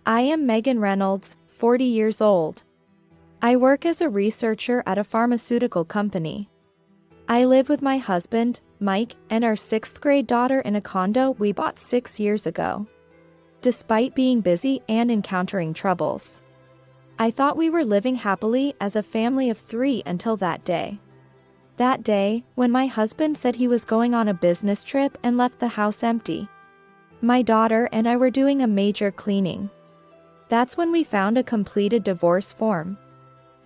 I am Megan Reynolds, 40 years old. I work as a researcher at a pharmaceutical company. I live with my husband, Mike, and our 6th grade daughter in a condo we bought 6 years ago. Despite being busy and encountering troubles, I thought we were living happily as a family of 3 until that day. That day, when my husband said he was going on a business trip and left the house empty. My daughter and I were doing a major cleaning. That's when we found a completed divorce form.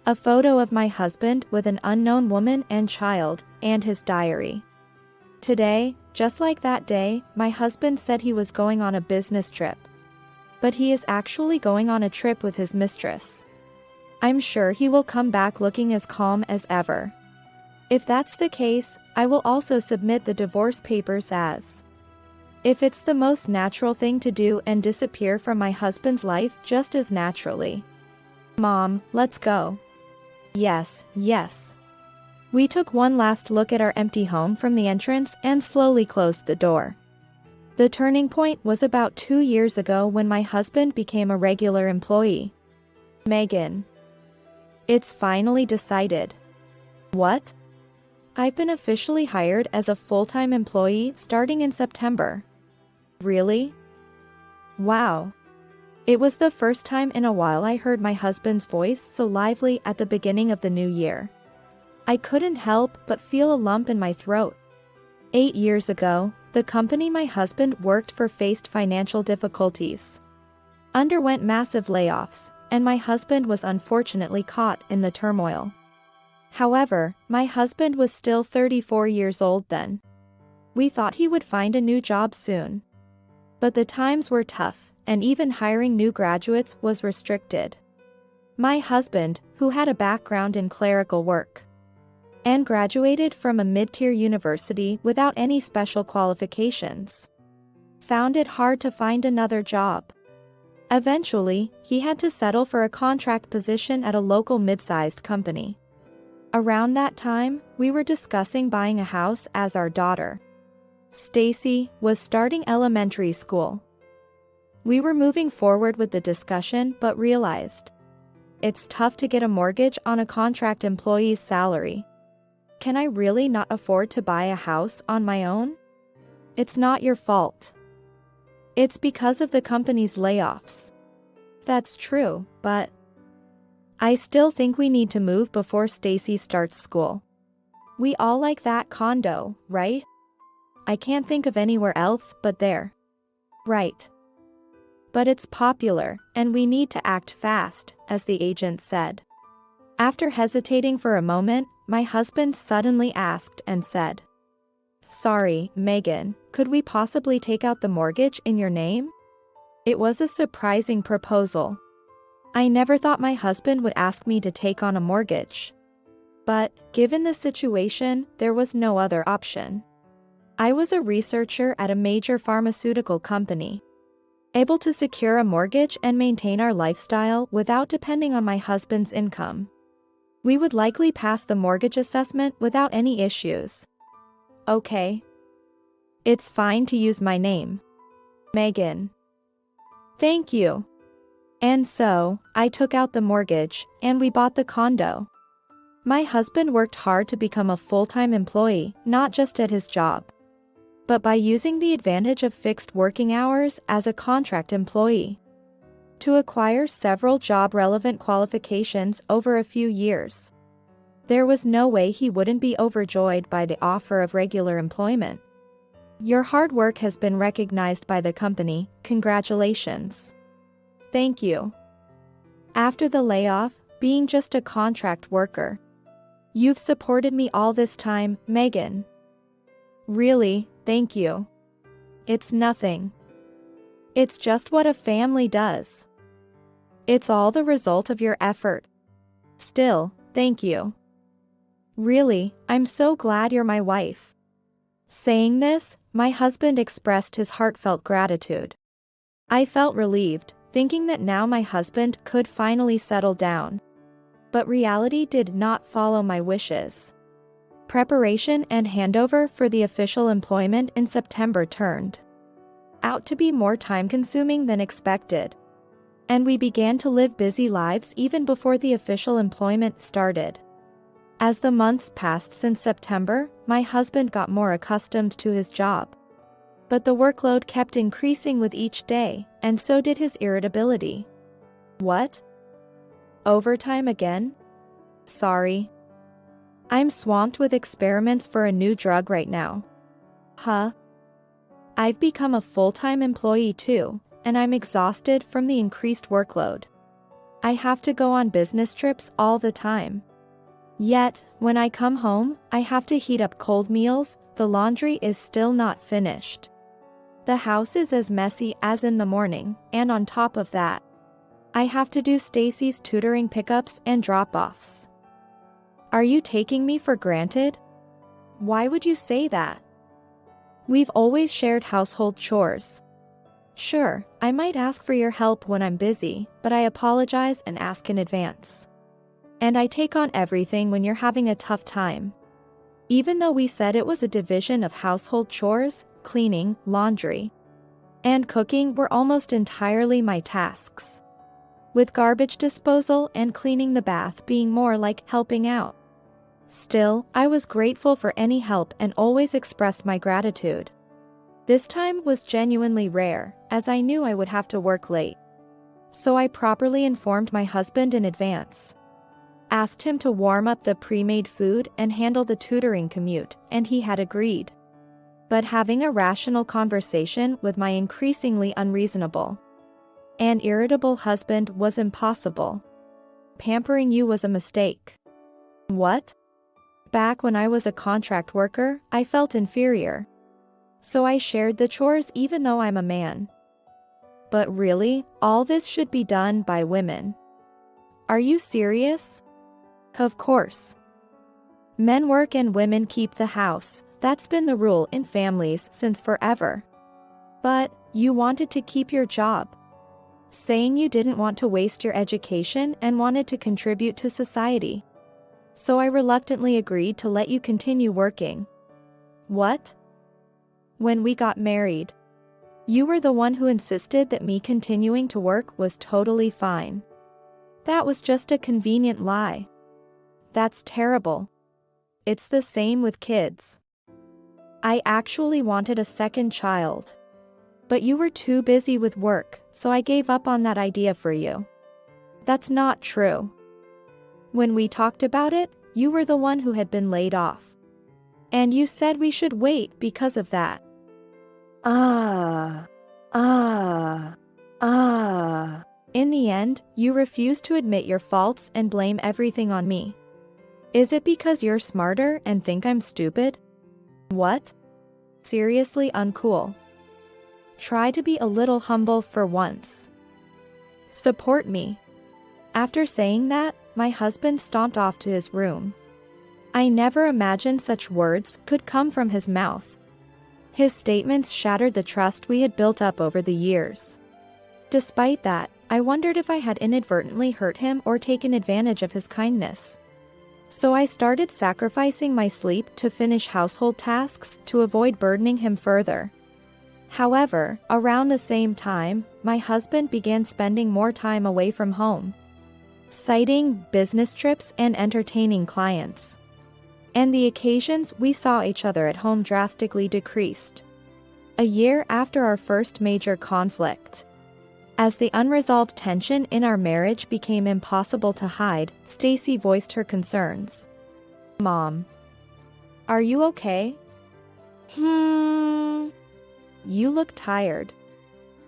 A photo of my husband with an unknown woman and child, and his diary. Today, just like that day, my husband said he was going on a business trip. But he is actually going on a trip with his mistress. I'm sure he will come back looking as calm as ever. If that's the case, I will also submit the divorce papers as if it's the most natural thing to do and disappear from my husband's life just as naturally. Mom, let's go. Yes, yes. We took one last look at our empty home from the entrance and slowly closed the door. The turning point was about 2 years ago when my husband became a regular employee. Megan. It's finally decided. What? I've been officially hired as a full-time employee starting in September. Really? Wow. It was the first time in a while I heard my husband's voice so lively at the beginning of the new year. I couldn't help but feel a lump in my throat. 8 years ago, the company my husband worked for faced financial difficulties, underwent massive layoffs, and my husband was unfortunately caught in the turmoil. However, my husband was still 34 years old then. We thought he would find a new job soon. But the times were tough, and even hiring new graduates was restricted. My husband, who had a background in clerical work and graduated from a mid-tier university without any special qualifications, found it hard to find another job. Eventually, he had to settle for a contract position at a local mid-sized company. Around that time, we were discussing buying a house as our daughter, Stacy, was starting elementary school. We were moving forward with the discussion but realized it's tough to get a mortgage on a contract employee's salary. Can I really not afford to buy a house on my own? It's not your fault. It's because of the company's layoffs. That's true, but I still think we need to move before Stacy starts school. We all like that condo, right? I can't think of anywhere else but there. Right. But it's popular, and we need to act fast, as the agent said. After hesitating for a moment, my husband suddenly asked and said, "Sorry, Megan, could we possibly take out the mortgage in your name?" It was a surprising proposal. I never thought my husband would ask me to take on a mortgage. But, given the situation, there was no other option. I was a researcher at a major pharmaceutical company, able to secure a mortgage and maintain our lifestyle without depending on my husband's income. We would likely pass the mortgage assessment without any issues. Okay. It's fine to use my name. Megan. Thank you. And so, I took out the mortgage, and we bought the condo. My husband worked hard to become a full-time employee, not just at his job, but by using the advantage of fixed working hours as a contract employee to acquire several job-relevant qualifications over a few years. There was no way he wouldn't be overjoyed by the offer of regular employment. Your hard work has been recognized by the company, congratulations. Thank you. After the layoff, being just a contract worker. You've supported me all this time, Megan. Really, thank you. It's nothing. It's just what a family does. It's all the result of your effort. Still, thank you. Really, I'm so glad you're my wife. Saying this, my husband expressed his heartfelt gratitude. I felt relieved, thinking that now my husband could finally settle down. But reality did not follow my wishes. Preparation and handover for the official employment in September turned out to be more time-consuming than expected. And we began to live busy lives even before the official employment started. As the months passed since September, my husband got more accustomed to his job. But the workload kept increasing with each day, and so did his irritability. What? Overtime again? Sorry. I'm swamped with experiments for a new drug right now. Huh? I've become a full-time employee too, and I'm exhausted from the increased workload. I have to go on business trips all the time. Yet, when I come home, I have to heat up cold meals, the laundry is still not finished. The house is as messy as in the morning, and on top of that, I have to do Stacy's tutoring pickups and drop-offs. Are you taking me for granted? Why would you say that? We've always shared household chores. Sure, I might ask for your help when I'm busy, but I apologize and ask in advance. And I take on everything when you're having a tough time. Even though we said it was a division of household chores, cleaning, laundry, and cooking were almost entirely my tasks, with garbage disposal and cleaning the bath being more like helping out. Still, I was grateful for any help and always expressed my gratitude. This time was genuinely rare, as I knew I would have to work late. So I properly informed my husband in advance. Asked him to warm up the pre-made food and handle the tutoring commute, and he had agreed. But having a rational conversation with my increasingly unreasonable and irritable husband was impossible. Pampering you was a mistake. What? Back when I was a contract worker, I felt inferior. So I shared the chores even though I'm a man. But really, all this should be done by women. Are you serious? Of course. Men work and women keep the house, that's been the rule in families since forever. But, you wanted to keep your job. Saying you didn't want to waste your education and wanted to contribute to society. So I reluctantly agreed to let you continue working. What? When we got married, you were the one who insisted that me continuing to work was totally fine. That was just a convenient lie. That's terrible. It's the same with kids. I actually wanted a second child. But you were too busy with work, so I gave up on that idea for you. That's not true. When we talked about it, you were the one who had been laid off. And you said we should wait because of that. In the end, you refused to admit your faults and blame everything on me. Is it because you're smarter and think I'm stupid? What? Seriously uncool. Try to be a little humble for once. Support me. After saying that, my husband stomped off to his room. I never imagined such words could come from his mouth. His statements shattered the trust we had built up over the years. Despite that, I wondered if I had inadvertently hurt him or taken advantage of his kindness. So I started sacrificing my sleep to finish household tasks to avoid burdening him further. However, around the same time, my husband began spending more time away from home, citing business trips and entertaining clients. And the occasions we saw each other at home drastically decreased. A year after our first major conflict, as the unresolved tension in our marriage became impossible to hide, Stacy voiced her concerns. Mom, are you okay? You look tired.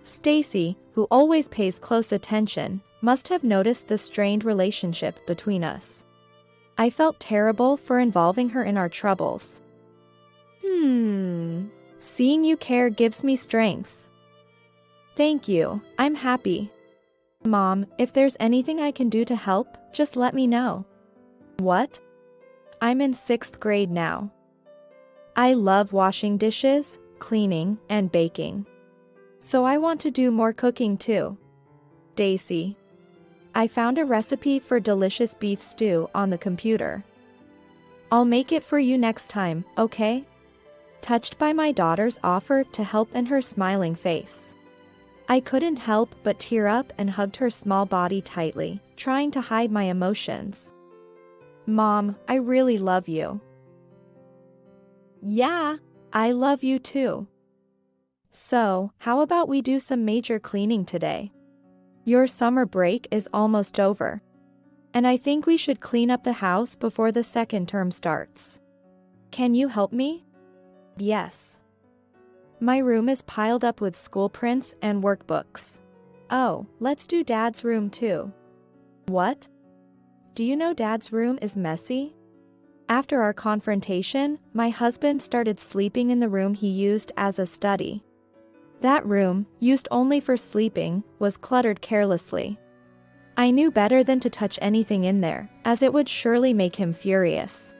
Stacy, who always pays close attention, must have noticed the strained relationship between us. I felt terrible for involving her in our troubles. Seeing you care gives me strength. Thank you, I'm happy. Mom, if there's anything I can do to help, just let me know. What? I'm in 6th grade now. I love washing dishes, cleaning, and baking. So I want to do more cooking too. Daisy. I found a recipe for delicious beef stew on the computer. I'll make it for you next time, okay? Touched by my daughter's offer to help and her smiling face, I couldn't help but tear up and hugged her small body tightly, trying to hide my emotions. Mom, I really love you. Yeah, I love you too. So, how about we do some major cleaning today? Your summer break is almost over. And I think we should clean up the house before the second term starts. Can you help me? Yes. My room is piled up with school prints and workbooks. Oh, let's do Dad's room too. What? Do you know Dad's room is messy? After our confrontation, my husband started sleeping in the room he used as a study. That room, used only for sleeping, was cluttered carelessly. I knew better than to touch anything in there, as it would surely make him furious.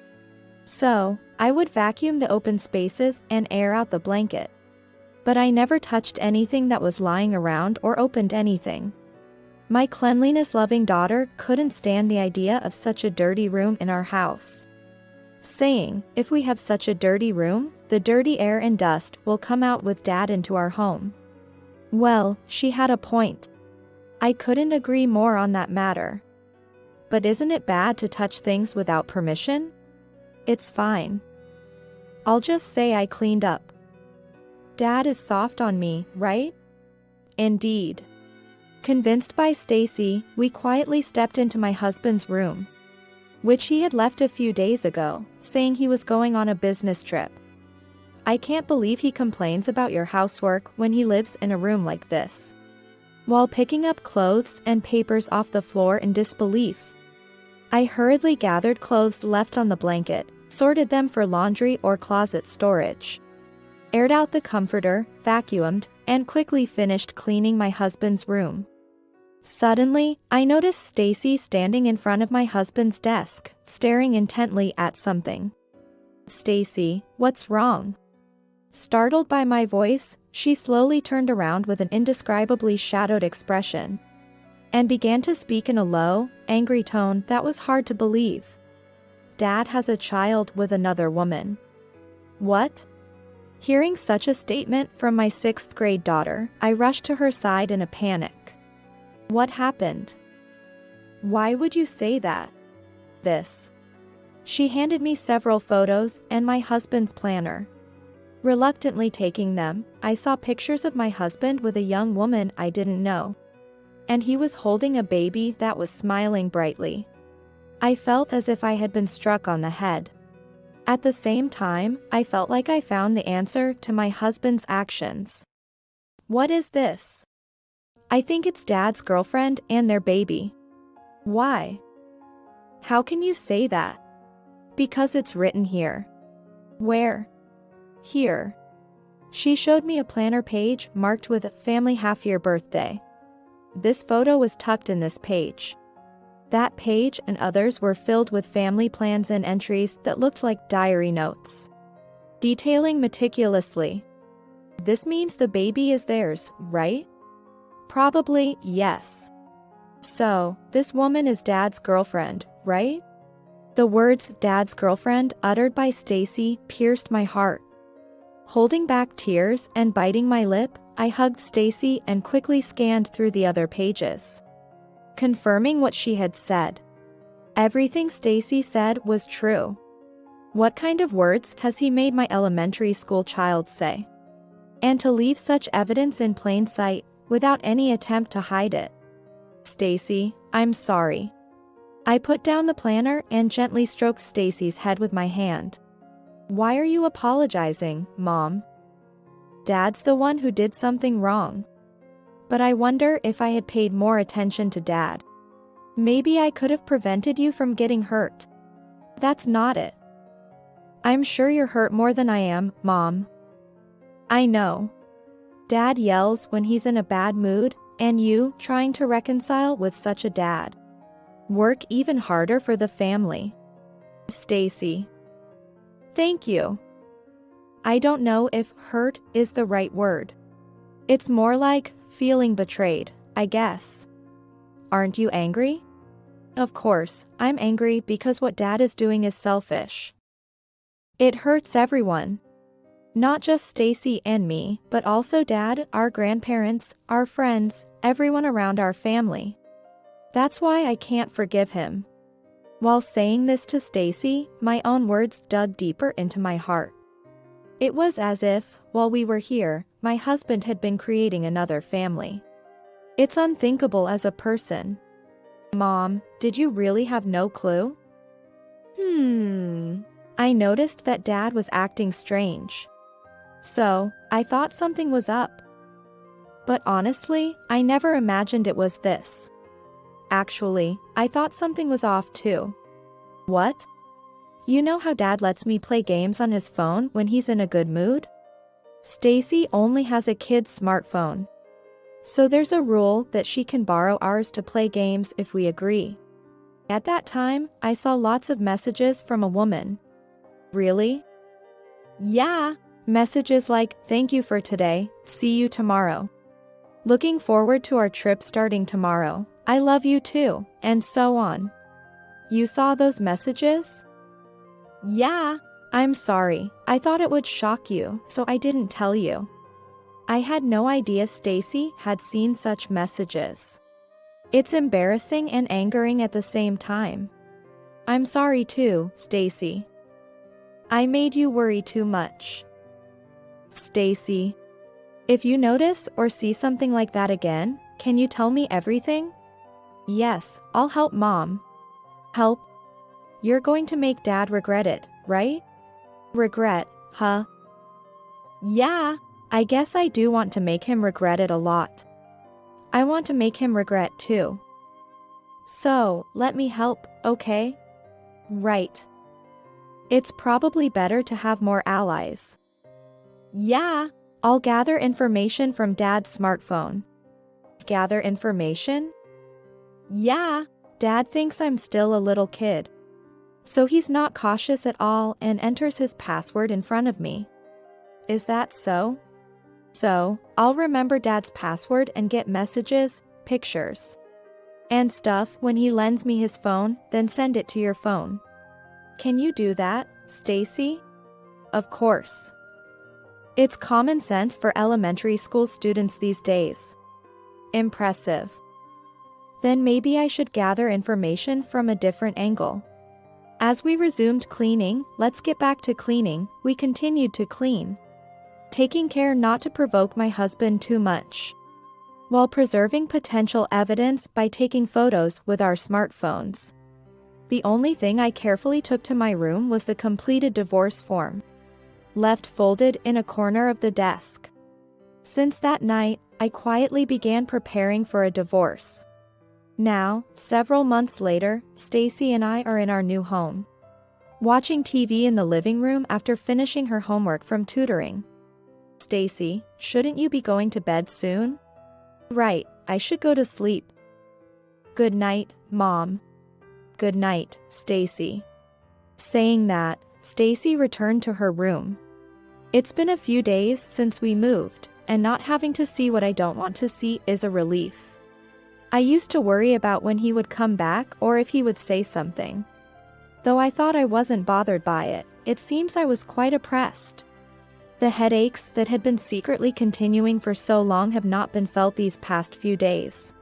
So, I would vacuum the open spaces and air out the blanket. But I never touched anything that was lying around or opened anything. My cleanliness-loving daughter couldn't stand the idea of such a dirty room in our house, saying, if we have such a dirty room, the dirty air and dust will come out with Dad into our home. Well, she had a point. I couldn't agree more on that matter. But isn't it bad to touch things without permission? It's fine. I'll just say I cleaned up. Dad is soft on me, right? Indeed. Convinced by Stacy, we quietly stepped into my husband's room, which he had left a few days ago, saying he was going on a business trip. I can't believe he complains about your housework when he lives in a room like this. While picking up clothes and papers off the floor in disbelief, I hurriedly gathered clothes left on the blanket, sorted them for laundry or closet storage, aired out the comforter, vacuumed, and quickly finished cleaning my husband's room. Suddenly, I noticed Stacy standing in front of my husband's desk, staring intently at something. Stacy, what's wrong? Startled by my voice, she slowly turned around with an indescribably shadowed expression, and began to speak in a low, angry tone that was hard to believe. Dad has a child with another woman. What? Hearing such a statement from my 6th grade daughter, I rushed to her side in a panic. What happened? Why would you say that? This. She handed me several photos and my husband's planner. Reluctantly taking them, I saw pictures of my husband with a young woman I didn't know. And he was holding a baby that was smiling brightly. I felt as if I had been struck on the head. At the same time, I felt like I found the answer to my husband's actions. What is this? I think it's Dad's girlfriend and their baby. Why? How can you say that? Because it's written here. Where? Here. She showed me a planner page marked with a family half-year birthday. This photo was tucked in this page. That page and others were filled with family plans and entries that looked like diary notes, detailing meticulously. This means the baby is theirs, right? Probably, yes. So, this woman is Dad's girlfriend, right? The words "Dad's girlfriend" uttered by Stacy pierced my heart. Holding back tears and biting my lip, I hugged Stacy and quickly scanned through the other pages, confirming what she had said. Everything Stacy said was true. What kind of words has he made my elementary school child say? And to leave such evidence in plain sight, without any attempt to hide it. Stacy, I'm sorry. I put down the planner and gently stroked Stacy's head with my hand. Why are you apologizing, Mom? Dad's the one who did something wrong. But I wonder if I had paid more attention to Dad. Maybe I could have prevented you from getting hurt. That's not it. I'm sure you're hurt more than I am, Mom. I know. Dad yells when he's in a bad mood, and you, trying to reconcile with such a dad, work even harder for the family. Stacy. Thank you. I don't know if hurt is the right word. It's more like feeling betrayed, I guess. Aren't you angry? Of course, I'm angry because what Dad is doing is selfish. It hurts everyone. Not just Stacy and me, but also Dad, our grandparents, our friends, everyone around our family. That's why I can't forgive him. While saying this to Stacy, my own words dug deeper into my heart. It was as if, while we were here, my husband had been creating another family. It's unthinkable as a person. Mom, did you really have no clue? I noticed that Dad was acting strange. So, I thought something was up. But honestly, I never imagined it was this. Actually, I thought something was off too. What? You know how Dad lets me play games on his phone when he's in a good mood? Stacy only has a kid's smartphone. So there's a rule that she can borrow ours to play games if we agree. At that time, I saw lots of messages from a woman. Really? Yeah. Messages like, thank you for today, see you tomorrow. Looking forward to our trip starting tomorrow, I love you too, and so on. You saw those messages? Yeah. I'm sorry, I thought it would shock you, so I didn't tell you. I had no idea Stacy had seen such messages. It's embarrassing and angering at the same time. I'm sorry too, Stacy. I made you worry too much. Stacy, if you notice or see something like that again, can you tell me everything? Yes, I'll help Mom. Help? You're going to make Dad regret it, right? Regret, huh? Yeah. I guess I do want to make him regret it a lot. I want to make him regret too. So, let me help, okay? Right. It's probably better to have more allies. Yeah. I'll gather information from Dad's smartphone. Gather information? Yeah. Dad thinks I'm still a little kid. So he's not cautious at all and enters his password in front of me. Is that so? So, I'll remember Dad's password and get messages, pictures, and stuff when he lends me his phone, then send it to your phone. Can you do that, Stacy? Of course. It's common sense for elementary school students these days. Impressive. Then maybe I should gather information from a different angle. As we resumed cleaning, let's get back to cleaning, we continued to clean, taking care not to provoke my husband too much, while preserving potential evidence by taking photos with our smartphones. The only thing I carefully took to my room was the completed divorce form, left folded in a corner of the desk. Since that night, I quietly began preparing for a divorce. Now, several months later, Stacy and I are in our new home, watching TV in the living room after finishing her homework from tutoring. Stacy, shouldn't you be going to bed soon? Right, I should go to sleep. Good night, Mom. Good night, Stacy. Saying that, Stacy returned to her room. It's been a few days since we moved, and not having to see what I don't want to see is a relief. I used to worry about when he would come back or if he would say something. Though I thought I wasn't bothered by it, it seems I was quite oppressed. The headaches that had been secretly continuing for so long have not been felt these past few days.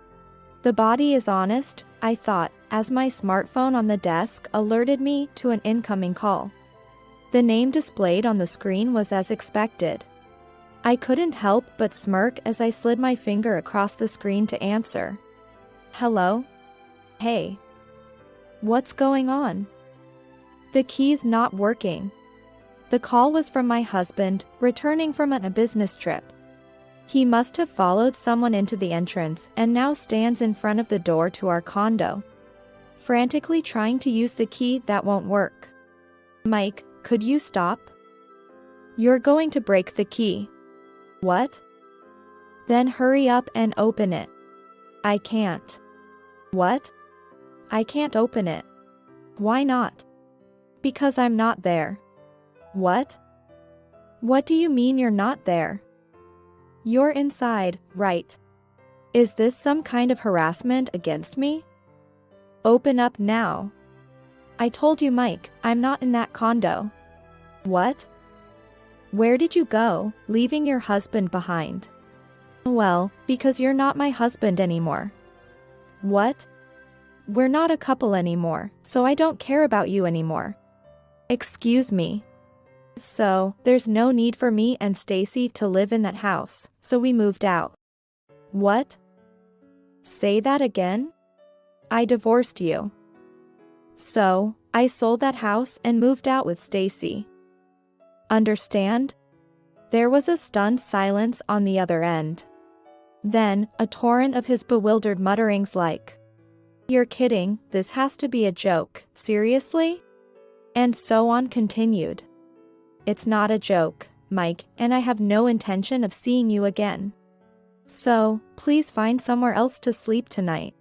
The body is honest, I thought, as my smartphone on the desk alerted me to an incoming call. The name displayed on the screen was as expected. I couldn't help but smirk as I slid my finger across the screen to answer. Hello? Hey. What's going on? The key's not working. The call was from my husband, returning from a business trip. He must have followed someone into the entrance and now stands in front of the door to our condo, frantically trying to use the key that won't work. Mike, could you stop? You're going to break the key. What? Then hurry up and open it. I can't. What? I can't open it. Why not? Because I'm not there. What? What do you mean you're not there? You're inside, right? Is this some kind of harassment against me? Open up now. I told you, Mike, I'm not in that condo. What? Where did you go, leaving your husband behind? Well, because you're not my husband anymore. What? We're not a couple anymore, so I don't care about you anymore. Excuse me. So, there's no need for me and Stacy to live in that house, so we moved out. What? Say that again? I divorced you. So, I sold that house and moved out with Stacy. Understand? There was a stunned silence on the other end. Then, a torrent of his bewildered mutterings like, "You're kidding, this has to be a joke, seriously?" And so on continued. It's not a joke, Mike, and I have no intention of seeing you again. So, please find somewhere else to sleep tonight.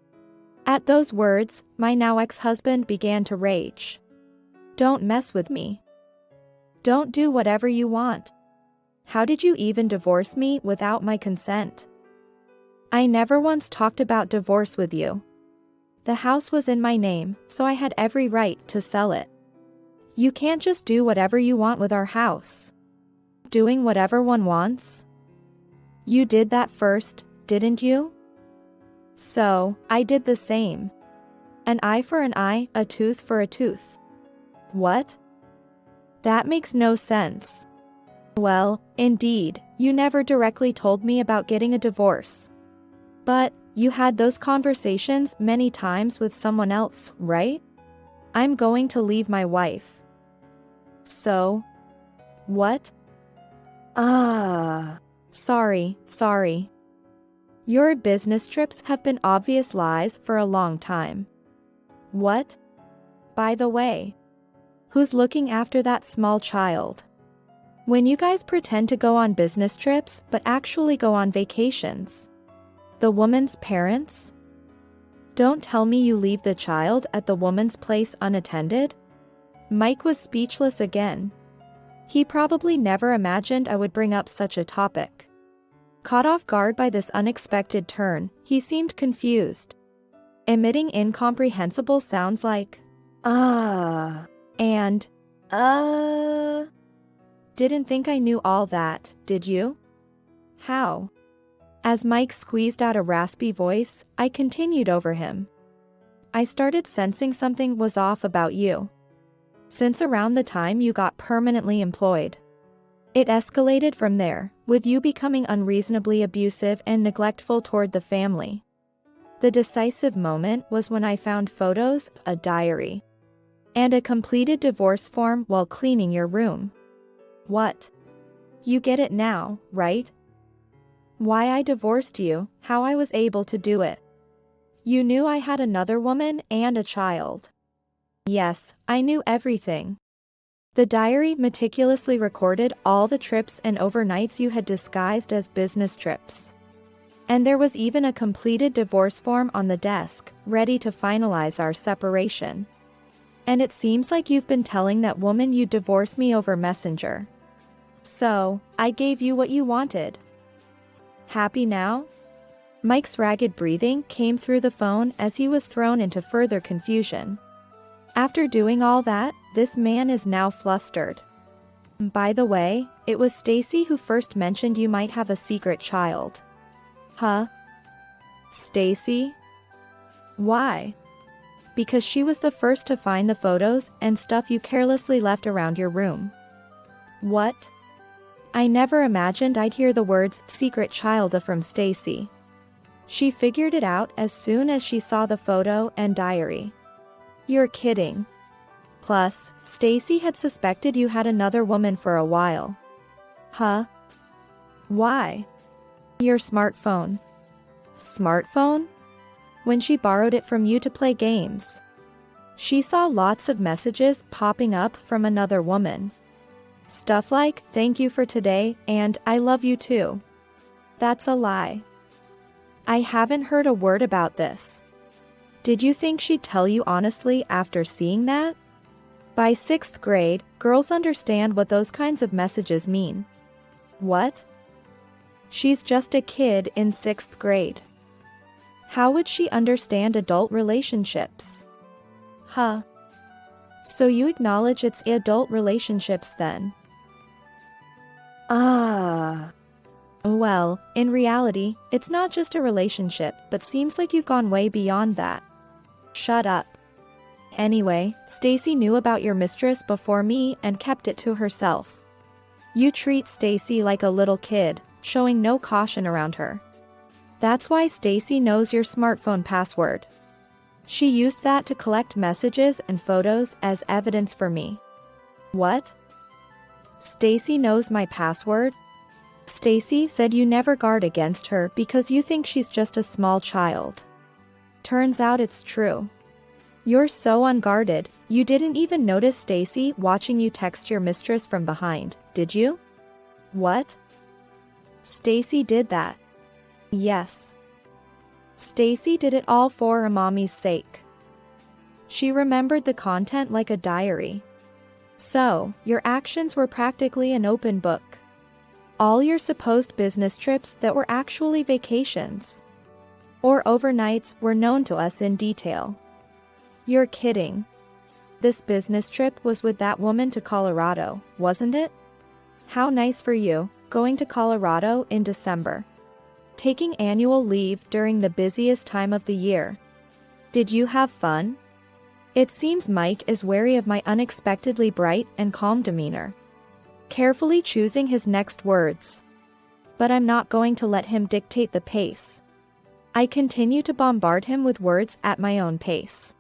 At those words, my now ex-husband began to rage. Don't mess with me. Don't do whatever you want. How did you even divorce me without my consent? I never once talked about divorce with you. The house was in my name, so I had every right to sell it. You can't just do whatever you want with our house. Doing whatever one wants? You did that first, didn't you? So, I did the same. An eye for an eye, a tooth for a tooth. What? That makes no sense. Well, indeed, you never directly told me about getting a divorce. But, you had those conversations many times with someone else, right? I'm going to leave my wife. So? What? Sorry. Your business trips have been obvious lies for a long time. What? By the way, who's looking after that small child? When you guys pretend to go on business trips but actually go on vacations. The woman's parents? Don't tell me you leave the child at the woman's place unattended? Mike was speechless again. He probably never imagined I would bring up such a topic. Caught off guard by this unexpected turn, he seemed confused, emitting incomprehensible sounds like, and, Didn't think I knew all that, did you? How? As Mike squeezed out a raspy voice, I continued over him. I started sensing something was off about you. Since around the time you got permanently employed. It escalated from there, with you becoming unreasonably abusive and neglectful toward the family. The decisive moment was when I found photos, a diary, and a completed divorce form while cleaning your room. What? You get it now, right? Why I divorced you, how I was able to do it. You knew I had another woman and a child. Yes, I knew everything. The diary meticulously recorded all the trips and overnights you had disguised as business trips. And there was even a completed divorce form on the desk, ready to finalize our separation. And it seems like you've been telling that woman you'd divorce me over Messenger. So, I gave you what you wanted. Happy now? Mike's ragged breathing came through the phone as he was thrown into further confusion. After doing all that, this man is now flustered. By the way, it was Stacy who first mentioned you might have a secret child. Huh? Stacy? Why? Because she was the first to find the photos and stuff you carelessly left around your room. What? I never imagined I'd hear the words secret child from Stacy. She figured it out as soon as she saw the photo and diary. You're kidding. Plus, Stacy had suspected you had another woman for a while. Huh? Why? Your smartphone. Smartphone? When she borrowed it from you to play games. She saw lots of messages popping up from another woman. Stuff like, thank you for today, and I love you too. That's a lie. I haven't heard a word about this. Did you think she'd tell you honestly after seeing that? By 6th grade, girls understand what those kinds of messages mean. What? She's just a kid in 6th grade. How would she understand adult relationships? Huh. So you acknowledge it's adult relationships then? Ah. Well, in reality, it's not just a relationship, but seems like you've gone way beyond that. Shut up. Anyway, Stacy knew about your mistress before me and kept it to herself. You treat Stacy like a little kid, showing no caution around her. That's why Stacy knows your smartphone password. She used that to collect messages and photos as evidence for me. What? Stacy knows my password? Stacy said you never guard against her because you think she's just a small child. Turns out it's true. You're so unguarded, you didn't even notice Stacy watching you text your mistress from behind, did you? What? Stacy did that. Yes. Stacy did it all for her mommy's sake. She remembered the content like a diary. So, your actions were practically an open book. All your supposed business trips that were actually vacations or overnights were known to us in detail. You're kidding. This business trip was with that woman to Colorado, wasn't it? How nice for you, going to Colorado in December. Taking annual leave during the busiest time of the year. Did you have fun? It seems Mike is wary of my unexpectedly bright and calm demeanor. Carefully choosing his next words. But I'm not going to let him dictate the pace. I continue to bombard him with words at my own pace.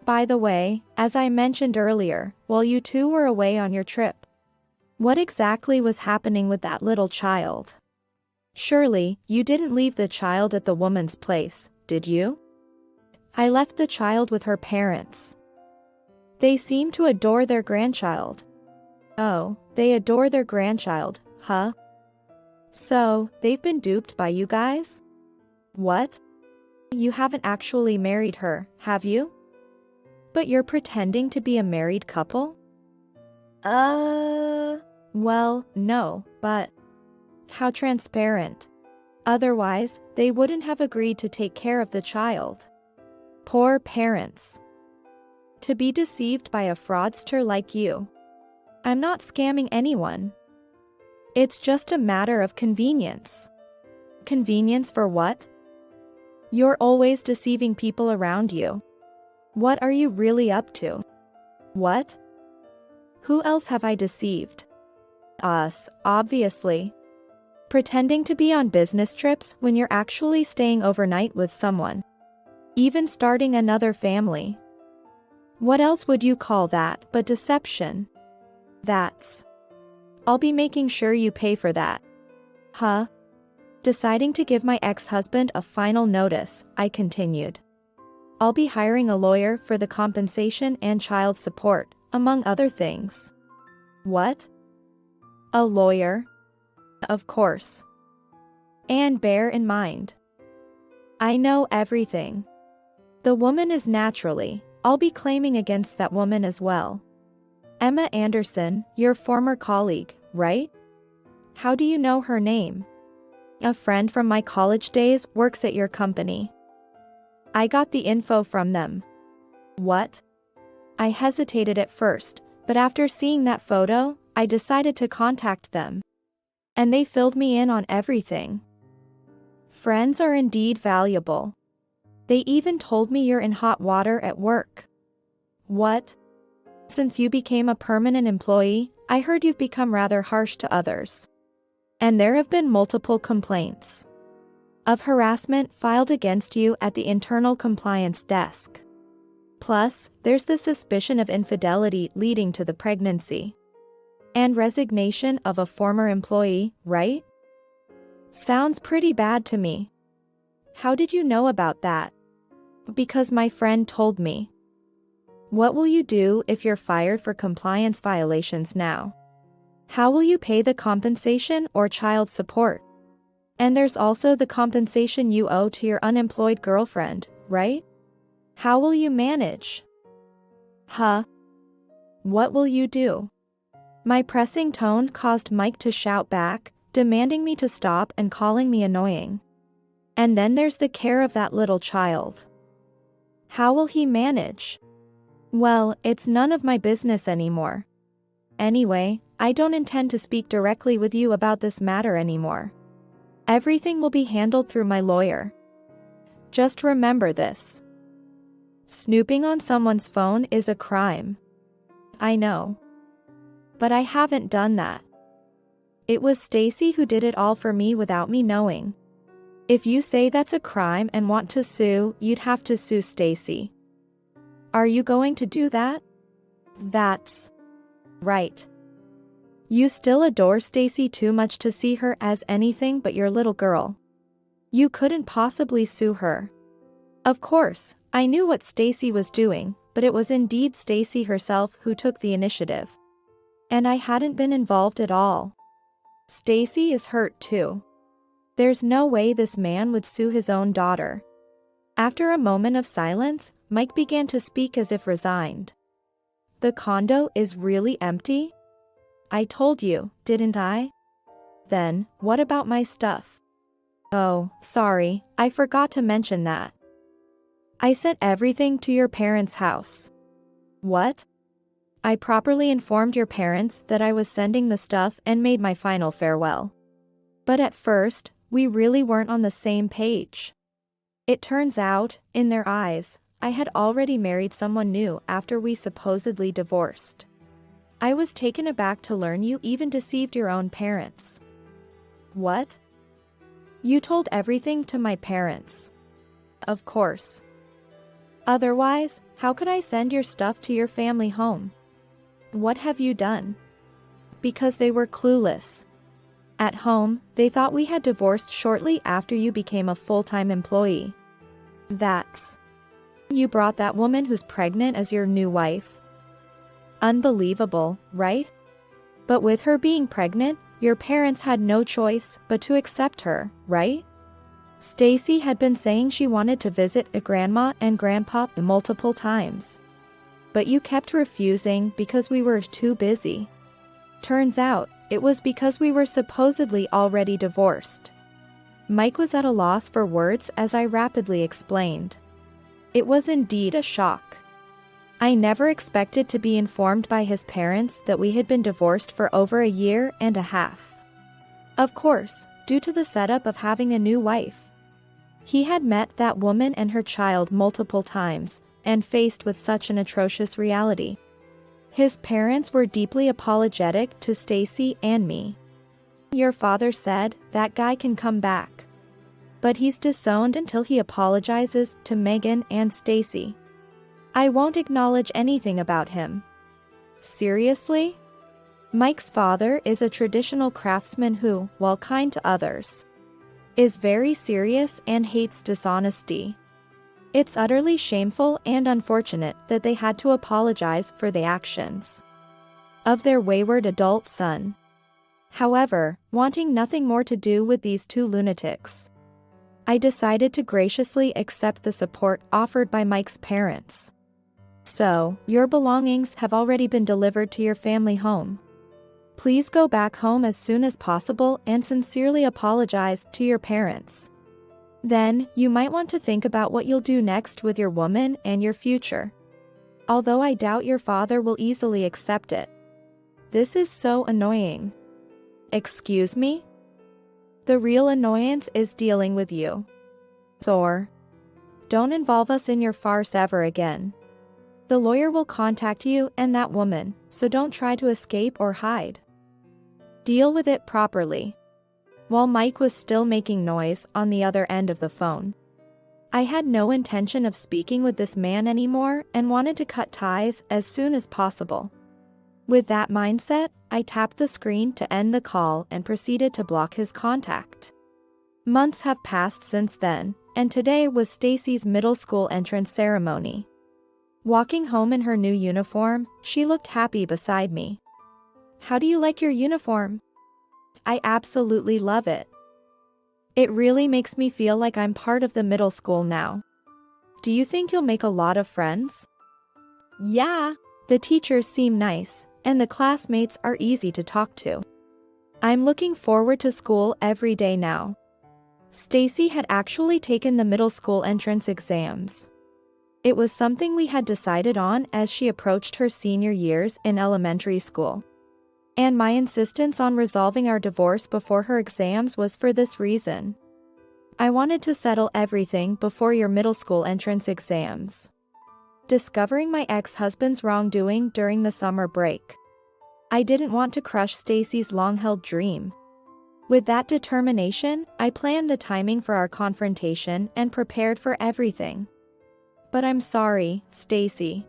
By the way, as I mentioned earlier, while you two were away on your trip, what exactly was happening with that little child? Surely, you didn't leave the child at the woman's place, did you? I left the child with her parents. They seem to adore their grandchild. Oh, they adore their grandchild, huh? So, they've been duped by you guys? What? You haven't actually married her, have you? But you're pretending to be a married couple? Well, no, but how transparent. Otherwise, they wouldn't have agreed to take care of the child. Poor parents. To be deceived by a fraudster like you. I'm not scamming anyone. It's just a matter of convenience. Convenience for what? You're always deceiving people around you. What are you really up to? What? Who else have I deceived? Us, obviously. Pretending to be on business trips when you're actually staying overnight with someone. Even starting another family. What else would you call that but deception? That's. I'll be making sure you pay for that. Huh? Deciding to give my ex-husband a final notice, I continued. I'll be hiring a lawyer for the compensation and child support, among other things. What? A lawyer? Of course. And bear in mind, I know everything. The woman is naturally, I'll be claiming against that woman as well. Emma Anderson, your former colleague, right? How do you know her name? A friend from my college days works at your company. I got the info from them. What? I hesitated at first, but after seeing that photo, I decided to contact them. And they filled me in on everything. Friends are indeed valuable. They even told me you're in hot water at work. What? Since you became a permanent employee, I heard you've become rather harsh to others. And there have been multiple complaints of harassment filed against you at the internal compliance desk. Plus, there's the suspicion of infidelity leading to the pregnancy and resignation of a former employee, right? Sounds pretty bad to me. How did you know about that? Because my friend told me. What will you do if you're fired for compliance violations now? How will you pay the compensation or child support? And there's also the compensation you owe to your unemployed girlfriend, right? How will you manage? Huh? What will you do? My pressing tone caused Mike to shout back, demanding me to stop and calling me annoying. And then there's the care of that little child. How will he manage? Well, it's none of my business anymore. Anyway, I don't intend to speak directly with you about this matter anymore. Everything will be handled through my lawyer. Just remember this. Snooping on someone's phone is a crime. I know. But I haven't done that. It was Stacy who did it all for me without me knowing. If you say that's a crime and want to sue, you'd have to sue Stacy. Are you going to do that? That's right. You still adore Stacy too much to see her as anything but your little girl. You couldn't possibly sue her. Of course, I knew what Stacy was doing, but it was indeed Stacy herself who took the initiative. And I hadn't been involved at all. Stacy is hurt too. There's no way this man would sue his own daughter. After a moment of silence, Mike began to speak as if resigned. The condo is really empty? I told you, didn't I? Then, what about my stuff? Oh, sorry, I forgot to mention that. I sent everything to your parents' house. What? I properly informed your parents that I was sending the stuff and made my final farewell. But at first, we really weren't on the same page. It turns out, in their eyes, I had already married someone new after we supposedly divorced. I was taken aback to learn you even deceived your own parents. What? You told everything to my parents. Of course. Otherwise, how could I send your stuff to your family home? What have you done? Because they were clueless. At home, they thought we had divorced shortly after you became a full-time employee. That's... You brought that woman who's pregnant as your new wife. Unbelievable, right? But with her being pregnant, your parents had no choice but to accept her, right? Stacy had been saying she wanted to visit a grandma and grandpa multiple times. But you kept refusing because we were too busy. Turns out, it was because we were supposedly already divorced. Mike was at a loss for words as I rapidly explained. It was indeed a shock. I never expected to be informed by his parents that we had been divorced for over a year and a half. Of course, due to the setup of having a new wife. He had met that woman and her child multiple times, and faced with such an atrocious reality. His parents were deeply apologetic to Stacy and me. Your father said, that guy can come back. But he's disowned until he apologizes to Megan and Stacy. I won't acknowledge anything about him. Seriously? Mike's father is a traditional craftsman who, while kind to others, is very serious and hates dishonesty. It's utterly shameful and unfortunate that they had to apologize for the actions of their wayward adult son. However, wanting nothing more to do with these two lunatics, I decided to graciously accept the support offered by Mike's parents. So, your belongings have already been delivered to your family home. Please go back home as soon as possible and sincerely apologize to your parents. Then, you might want to think about what you'll do next with your woman and your future. Although I doubt your father will easily accept it. This is so annoying. Excuse me? The real annoyance is dealing with you. Or, don't involve us in your farce ever again. The lawyer will contact you and that woman, so don't try to escape or hide. Deal with it properly. While Mike was still making noise on the other end of the phone, I had no intention of speaking with this man anymore and wanted to cut ties as soon as possible. With that mindset, I tapped the screen to end the call and proceeded to block his contact. Months have passed since then, and today was Stacy's middle school entrance ceremony. Walking home in her new uniform, she looked happy beside me. How do you like your uniform? I absolutely love it. It really makes me feel like I'm part of the middle school now. Do you think you'll make a lot of friends? Yeah. The teachers seem nice, and the classmates are easy to talk to. I'm looking forward to school every day now. Stacy had actually taken the middle school entrance exams. It was something we had decided on as she approached her senior years in elementary school. And my insistence on resolving our divorce before her exams was for this reason. I wanted to settle everything before your middle school entrance exams. Discovering my ex-husband's wrongdoing during the summer break. I didn't want to crush Stacy's long-held dream. With that determination, I planned the timing for our confrontation and prepared for everything. But I'm sorry, Stacy.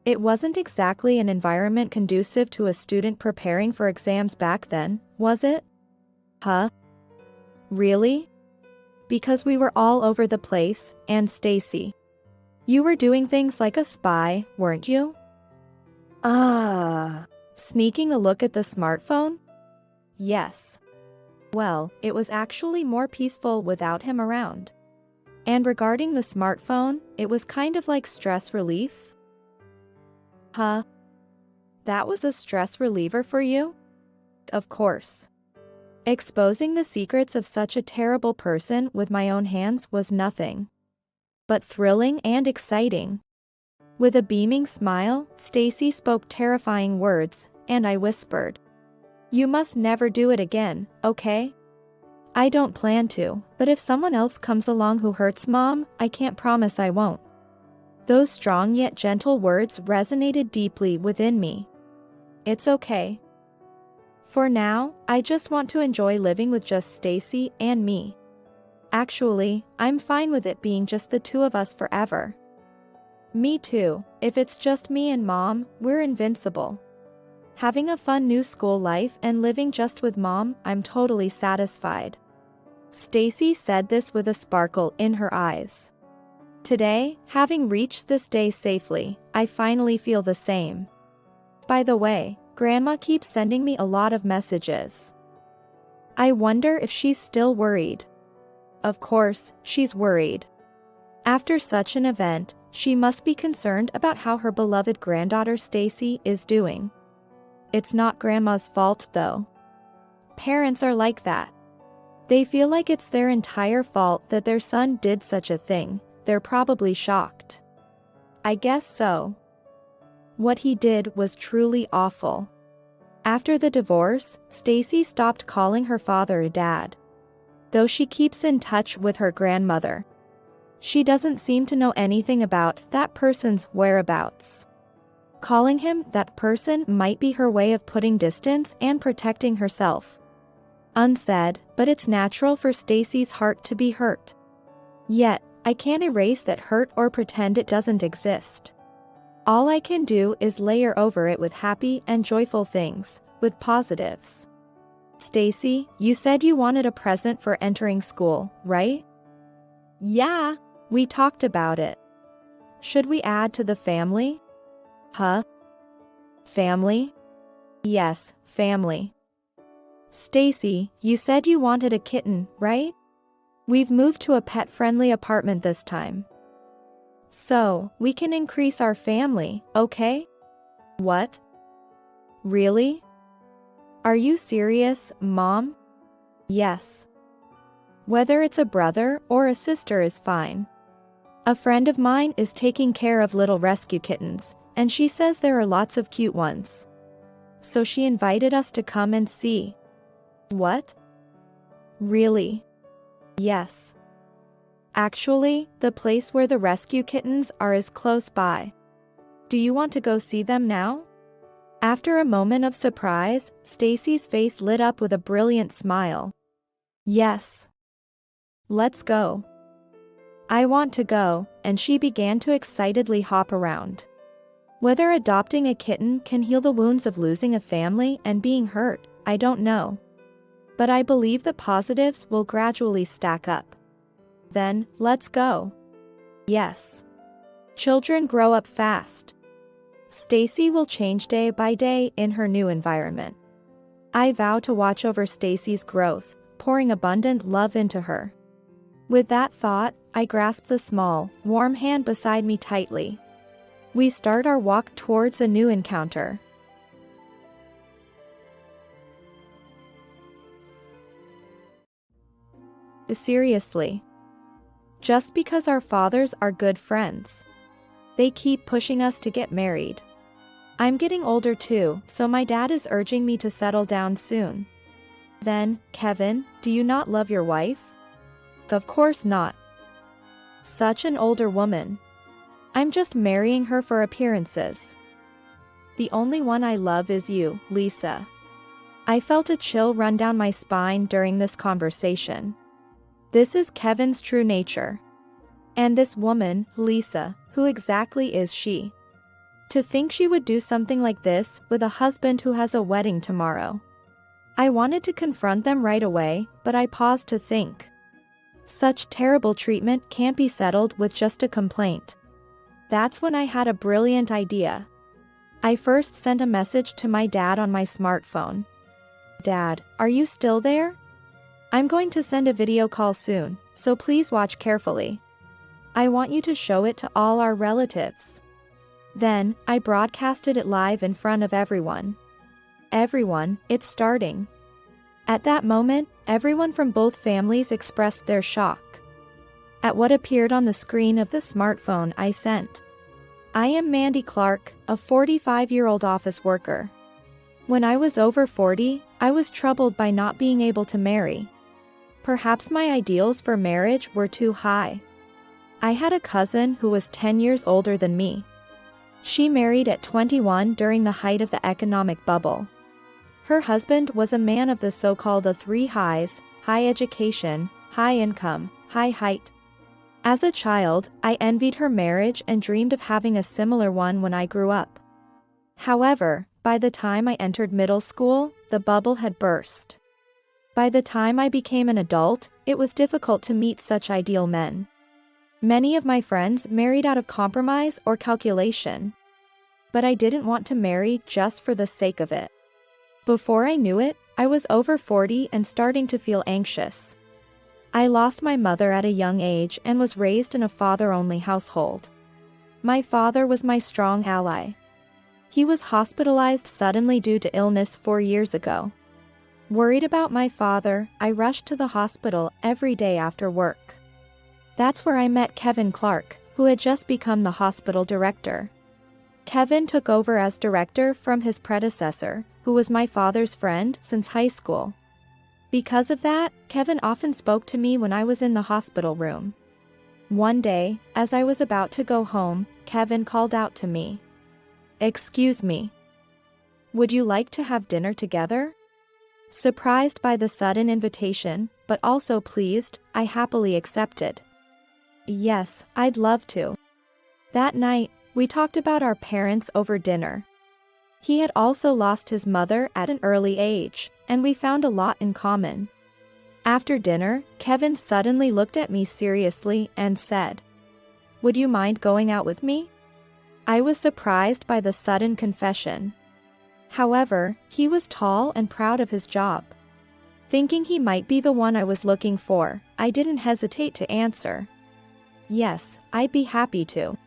It wasn't exactly an environment conducive to a student preparing for exams back then, was it? Huh? Really? Because we were all over the place, and Stacy. You were doing things like a spy, weren't you? Sneaking a look at the smartphone? Yes. Well, it was actually more peaceful without him around. And regarding the smartphone, it was kind of like stress relief. Huh? That was a stress reliever for you? Of course. Exposing the secrets of such a terrible person with my own hands was nothing but thrilling and exciting. With a beaming smile, Stacy spoke terrifying words, and I whispered, "You must never do it again, okay?" I don't plan to, but if someone else comes along who hurts Mom, I can't promise I won't. Those strong yet gentle words resonated deeply within me. It's okay. For now, I just want to enjoy living with just Stacy and me. Actually, I'm fine with it being just the two of us forever. Me too. If it's just me and Mom, we're invincible. Having a fun new school life and living just with Mom, I'm totally satisfied. Stacy said this with a sparkle in her eyes. Today, having reached this day safely, I finally feel the same. By the way, Grandma keeps sending me a lot of messages. I wonder if she's still worried. Of course, she's worried. After such an event, she must be concerned about how her beloved granddaughter Stacy is doing. It's not Grandma's fault though. Parents are like that. They feel like it's their entire fault that their son did such a thing. They're probably shocked. I guess so. What he did was truly awful. After the divorce, Stacy stopped calling her father a dad. Though she keeps in touch with her grandmother. She doesn't seem to know anything about that person's whereabouts. Calling him that person might be her way of putting distance and protecting herself. Unsaid, but it's natural for Stacy's heart to be hurt. Yet, I can't erase that hurt or pretend it doesn't exist. All I can do is layer over it with happy and joyful things, with positives. Stacy, you said you wanted a present for entering school, right? Yeah. We talked about it. Should we add to the family? Huh? Family? Yes, family. Stacy, you said you wanted a kitten, right? We've moved to a pet-friendly apartment this time. So, we can increase our family, okay? What? Really? Are you serious, Mom? Yes. Whether it's a brother or a sister is fine. A friend of mine is taking care of little rescue kittens, and she says there are lots of cute ones. So she invited us to come and see. What? Really? Yes. Actually, the place where the rescue kittens are is close by. Do you want to go see them now? After a moment of surprise, Stacy's face lit up with a brilliant smile. Yes. Let's go. I want to go, and she began to excitedly hop around. Whether adopting a kitten can heal the wounds of losing a family and being hurt, I don't know. But I believe the positives will gradually stack up. Then, let's go. Yes. Children grow up fast. Stacy will change day by day in her new environment. I vow to watch over Stacy's growth, pouring abundant love into her. With that thought, I grasp the small, warm hand beside me tightly. We start our walk towards a new encounter. Seriously. Just because our fathers are good friends. They keep pushing us to get married. I'm getting older too, so my dad is urging me to settle down soon. Then, Kevin, do you not love your wife? Of course not. Such an older woman. I'm just marrying her for appearances. The only one I love is you, Lisa. I felt a chill run down my spine during this conversation. This is Kevin's true nature. And this woman, Lisa, who exactly is she? To think she would do something like this with a husband who has a wedding tomorrow. I wanted to confront them right away, but I paused to think. Such terrible treatment can't be settled with just a complaint. That's when I had a brilliant idea. I first sent a message to my dad on my smartphone. Dad, are you still there? I'm going to send a video call soon, so please watch carefully. I want you to show it to all our relatives. Then, I broadcasted it live in front of everyone. Everyone, it's starting. At that moment, everyone from both families expressed their shock at what appeared on the screen of the smartphone I sent. I am Mandy Clark, a 45-year-old office worker. When I was over 40, I was troubled by not being able to marry. Perhaps my ideals for marriage were too high. I had a cousin who was 10 years older than me. She married at 21 during the height of the economic bubble. Her husband was a man of the so-called the three highs: high education, high income, high height. As a child, I envied her marriage and dreamed of having a similar one when I grew up. However, by the time I entered middle school, the bubble had burst. By the time I became an adult, it was difficult to meet such ideal men. Many of my friends married out of compromise or calculation. But I didn't want to marry just for the sake of it. Before I knew it, I was over 40 and starting to feel anxious. I lost my mother at a young age and was raised in a father-only household. My father was my strong ally. He was hospitalized suddenly due to illness 4 years ago. Worried about my father, I rushed to the hospital every day after work. That's where I met Kevin Clark, who had just become the hospital director. Kevin took over as director from his predecessor, who was my father's friend since high school. Because of that, Kevin often spoke to me when I was in the hospital room. One day, as I was about to go home, Kevin called out to me. "Excuse me. Would you like to have dinner together?" Surprised by the sudden invitation, but also pleased, I happily accepted. Yes, I'd love to. That night, we talked about our parents over dinner. He had also lost his mother at an early age, and we found a lot in common. After dinner, Kevin suddenly looked at me seriously and said, "Would you mind going out with me?" I was surprised by the sudden confession. However, he was tall and proud of his job. Thinking he might be the one I was looking for, I didn't hesitate to answer. Yes, I'd be happy to.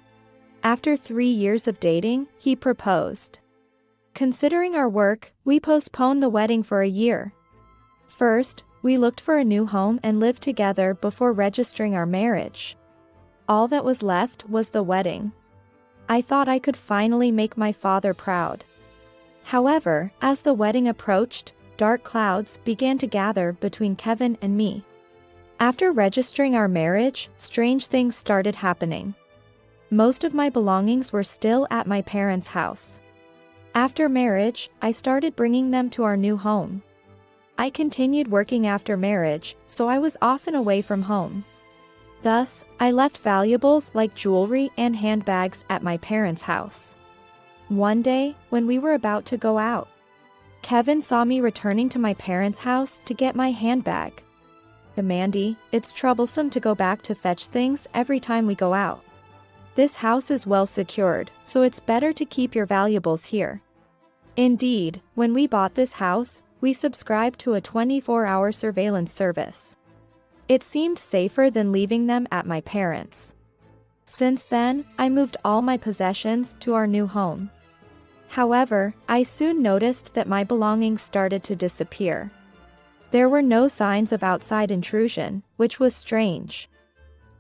After 3 years of dating, he proposed. Considering our work, we postponed the wedding for a year. First, we looked for a new home and lived together before registering our marriage. All that was left was the wedding. I thought I could finally make my father proud. However, as the wedding approached, dark clouds began to gather between Kevin and me. After registering our marriage, strange things started happening. Most of my belongings were still at my parents' house. After marriage, I started bringing them to our new home. I continued working after marriage, so I was often away from home. Thus, I left valuables like jewelry and handbags at my parents' house. One day, when we were about to go out, Kevin saw me returning to my parents' house to get my handbag. "Mandy, it's troublesome to go back to fetch things every time we go out. This house is well secured, so it's better to keep your valuables here." Indeed, when we bought this house, we subscribed to a 24-hour surveillance service. It seemed safer than leaving them at my parents'. Since then, I moved all my possessions to our new home. However, I soon noticed that my belongings started to disappear. There were no signs of outside intrusion, which was strange.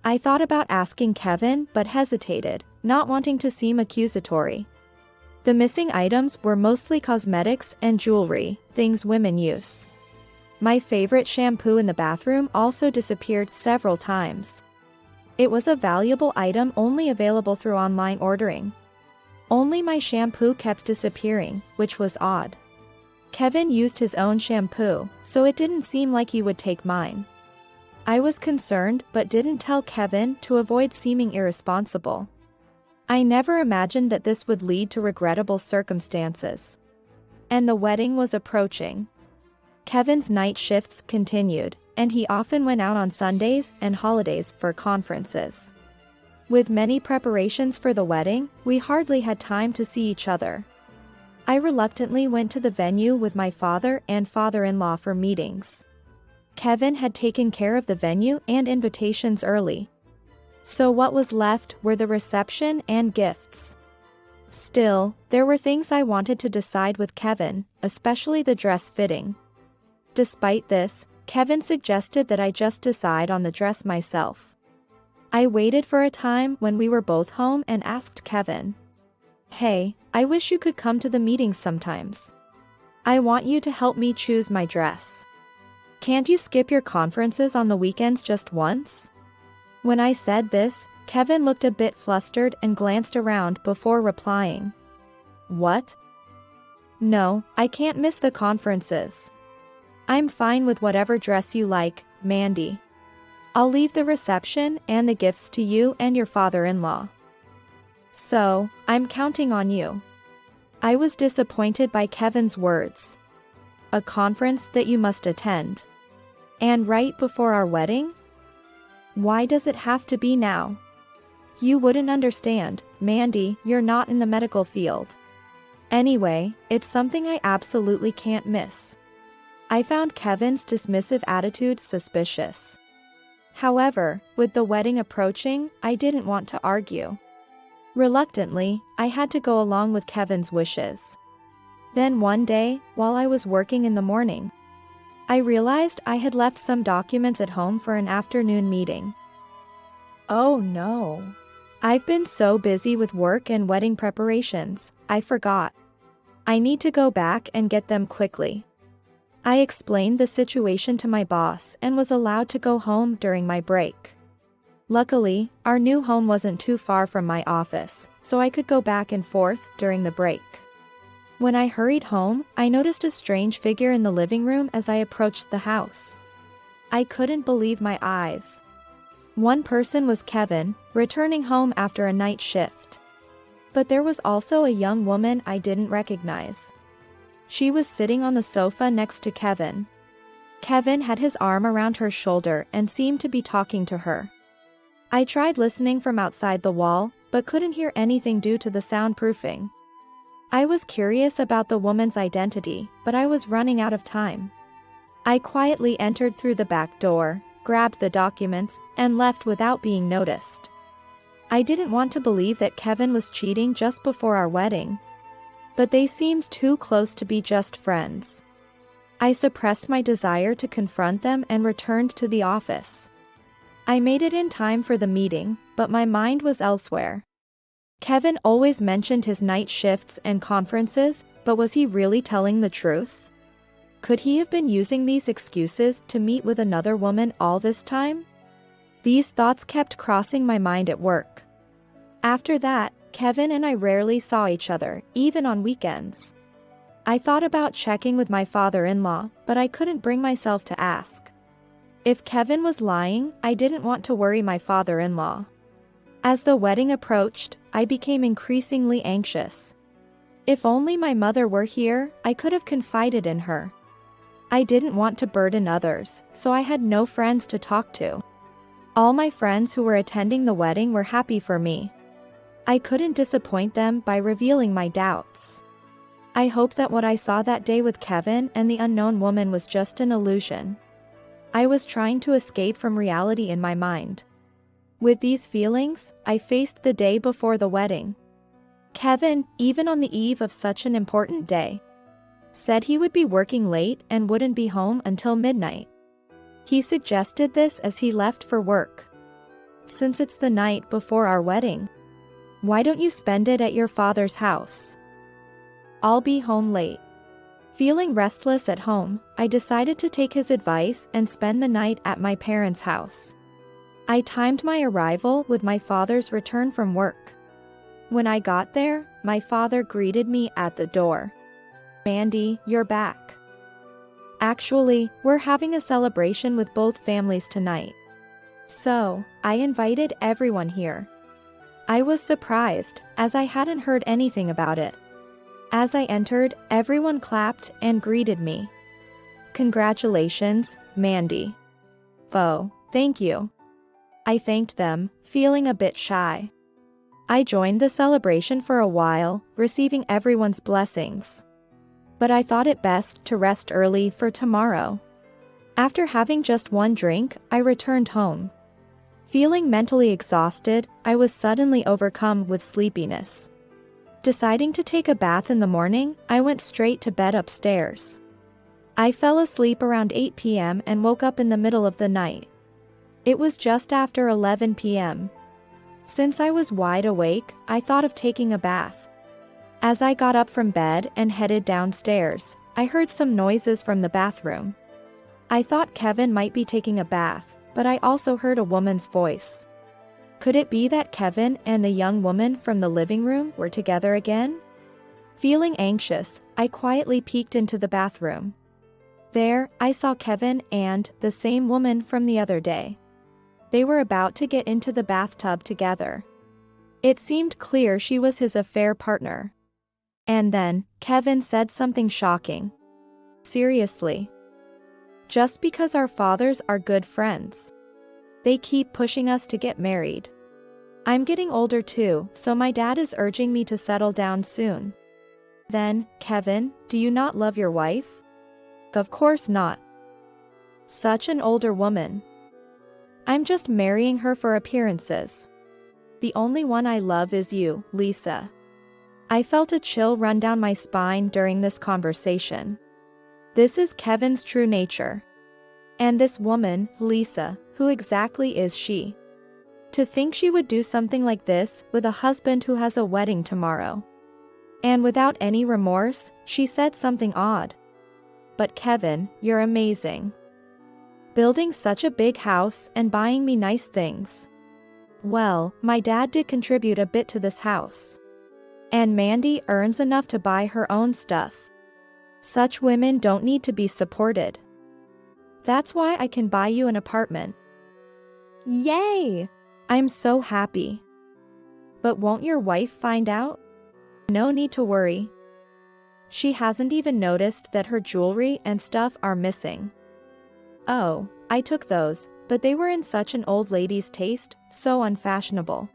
I thought about asking Kevin but hesitated, not wanting to seem accusatory. The missing items were mostly cosmetics and jewelry, things women use. My favorite shampoo in the bathroom also disappeared several times. It was a valuable item only available through online ordering. Only my shampoo kept disappearing, which was odd. Kevin used his own shampoo, so it didn't seem like he would take mine. I was concerned but didn't tell Kevin to avoid seeming irresponsible. I never imagined that this would lead to regrettable circumstances. And the wedding was approaching. Kevin's night shifts continued, and he often went out on Sundays and holidays for conferences. With many preparations for the wedding, we hardly had time to see each other. I reluctantly went to the venue with my father and father-in-law for meetings. Kevin had taken care of the venue and invitations early. So what was left were the reception and gifts. Still, there were things I wanted to decide with Kevin, especially the dress fitting. Despite this, Kevin suggested that I just decide on the dress myself. I waited for a time when we were both home and asked Kevin, "Hey, I wish you could come to the meetings sometimes. I want you to help me choose my dress. Can't you skip your conferences on the weekends just once?" When I said this, Kevin looked a bit flustered and glanced around before replying, "What? No, I can't miss the conferences. I'm fine with whatever dress you like, Mandy. I'll leave the reception and the gifts to you and your father-in-law. So, I'm counting on you." I was disappointed by Kevin's words. A conference that you must attend. And right before our wedding? Why does it have to be now? You wouldn't understand, Mandy, you're not in the medical field. Anyway, it's something I absolutely can't miss. I found Kevin's dismissive attitude suspicious. However, with the wedding approaching, I didn't want to argue. Reluctantly, I had to go along with Kevin's wishes. Then one day, while I was working in the morning, I realized I had left some documents at home for an afternoon meeting. Oh no. I've been so busy with work and wedding preparations, I forgot. I need to go back and get them quickly. I explained the situation to my boss and was allowed to go home during my break. Luckily, our new home wasn't too far from my office, so I could go back and forth during the break. When I hurried home, I noticed a strange figure in the living room as I approached the house. I couldn't believe my eyes. One person was Kevin, returning home after a night shift. But there was also a young woman I didn't recognize. She was sitting on the sofa next to Kevin. Kevin had his arm around her shoulder and seemed to be talking to her. I tried listening from outside the wall, but couldn't hear anything due to the soundproofing. I was curious about the woman's identity, but I was running out of time. I quietly entered through the back door, grabbed the documents, and left without being noticed. I didn't want to believe that Kevin was cheating just before our wedding. But they seemed too close to be just friends. I suppressed my desire to confront them and returned to the office. I made it in time for the meeting, but my mind was elsewhere. Kevin always mentioned his night shifts and conferences, but was he really telling the truth? Could he have been using these excuses to meet with another woman all this time? These thoughts kept crossing my mind at work. After that, Kevin and I rarely saw each other, even on weekends. I thought about checking with my father-in-law, but I couldn't bring myself to ask. If Kevin was lying, I didn't want to worry my father-in-law. As the wedding approached, I became increasingly anxious. If only my mother were here, I could have confided in her. I didn't want to burden others, so I had no friends to talk to. All my friends who were attending the wedding were happy for me. I couldn't disappoint them by revealing my doubts. I hoped that what I saw that day with Kevin and the unknown woman was just an illusion. I was trying to escape from reality in my mind. With these feelings, I faced the day before the wedding. Kevin, even on the eve of such an important day, said he would be working late and wouldn't be home until midnight. He suggested this as he left for work. "Since it's the night before our wedding, why don't you spend it at your father's house? I'll be home late. Feeling restless at home, I decided to take his advice and spend the night at my parents' house. I timed my arrival with my father's return from work. When I got there, my father greeted me at the door. "Mandy, you're back. Actually, we're having a celebration with both families tonight. So, I invited everyone here." I was surprised, as I hadn't heard anything about it. As I entered, everyone clapped and greeted me. "Congratulations, Mandy." "Oh, thank you." I thanked them, feeling a bit shy. I joined the celebration for a while, receiving everyone's blessings. But I thought it best to rest early for tomorrow. After having just one drink, I returned home. Feeling mentally exhausted, I was suddenly overcome with sleepiness. Deciding to take a bath in the morning, I went straight to bed upstairs. I fell asleep around 8 p.m. and woke up in the middle of the night. It was just after 11 p.m. Since I was wide awake, I thought of taking a bath. As I got up from bed and headed downstairs, I heard some noises from the bathroom. I thought Kevin might be taking a bath, but I also heard a woman's voice. Could it be that Kevin and the young woman from the living room were together again? Feeling anxious, I quietly peeked into the bathroom. There, I saw Kevin and the same woman from the other day. They were about to get into the bathtub together. It seemed clear she was his affair partner. And then, Kevin said something shocking. "Seriously? Just because our fathers are good friends? They keep pushing us to get married. I'm getting older too, so my dad is urging me to settle down soon." "Then, Kevin, do you not love your wife?" "Of course not. Such an older woman. I'm just marrying her for appearances. The only one I love is you, Lisa." I felt a chill run down my spine during this conversation. This is Kevin's true nature. And this woman, Lisa, who exactly is she? To think she would do something like this with a husband who has a wedding tomorrow. And without any remorse, she said something odd. "But Kevin, you're amazing. Building such a big house and buying me nice things." Well, my dad did contribute a bit to this house. And Mandy earns enough to buy her own stuff. Such women don't need to be supported. That's why I can buy you an apartment. Yay! I'm so happy. But won't your wife find out? No need to worry. She hasn't even noticed that her jewelry and stuff are missing. Oh, I took those, but they were in such an old lady's taste, so unfashionable.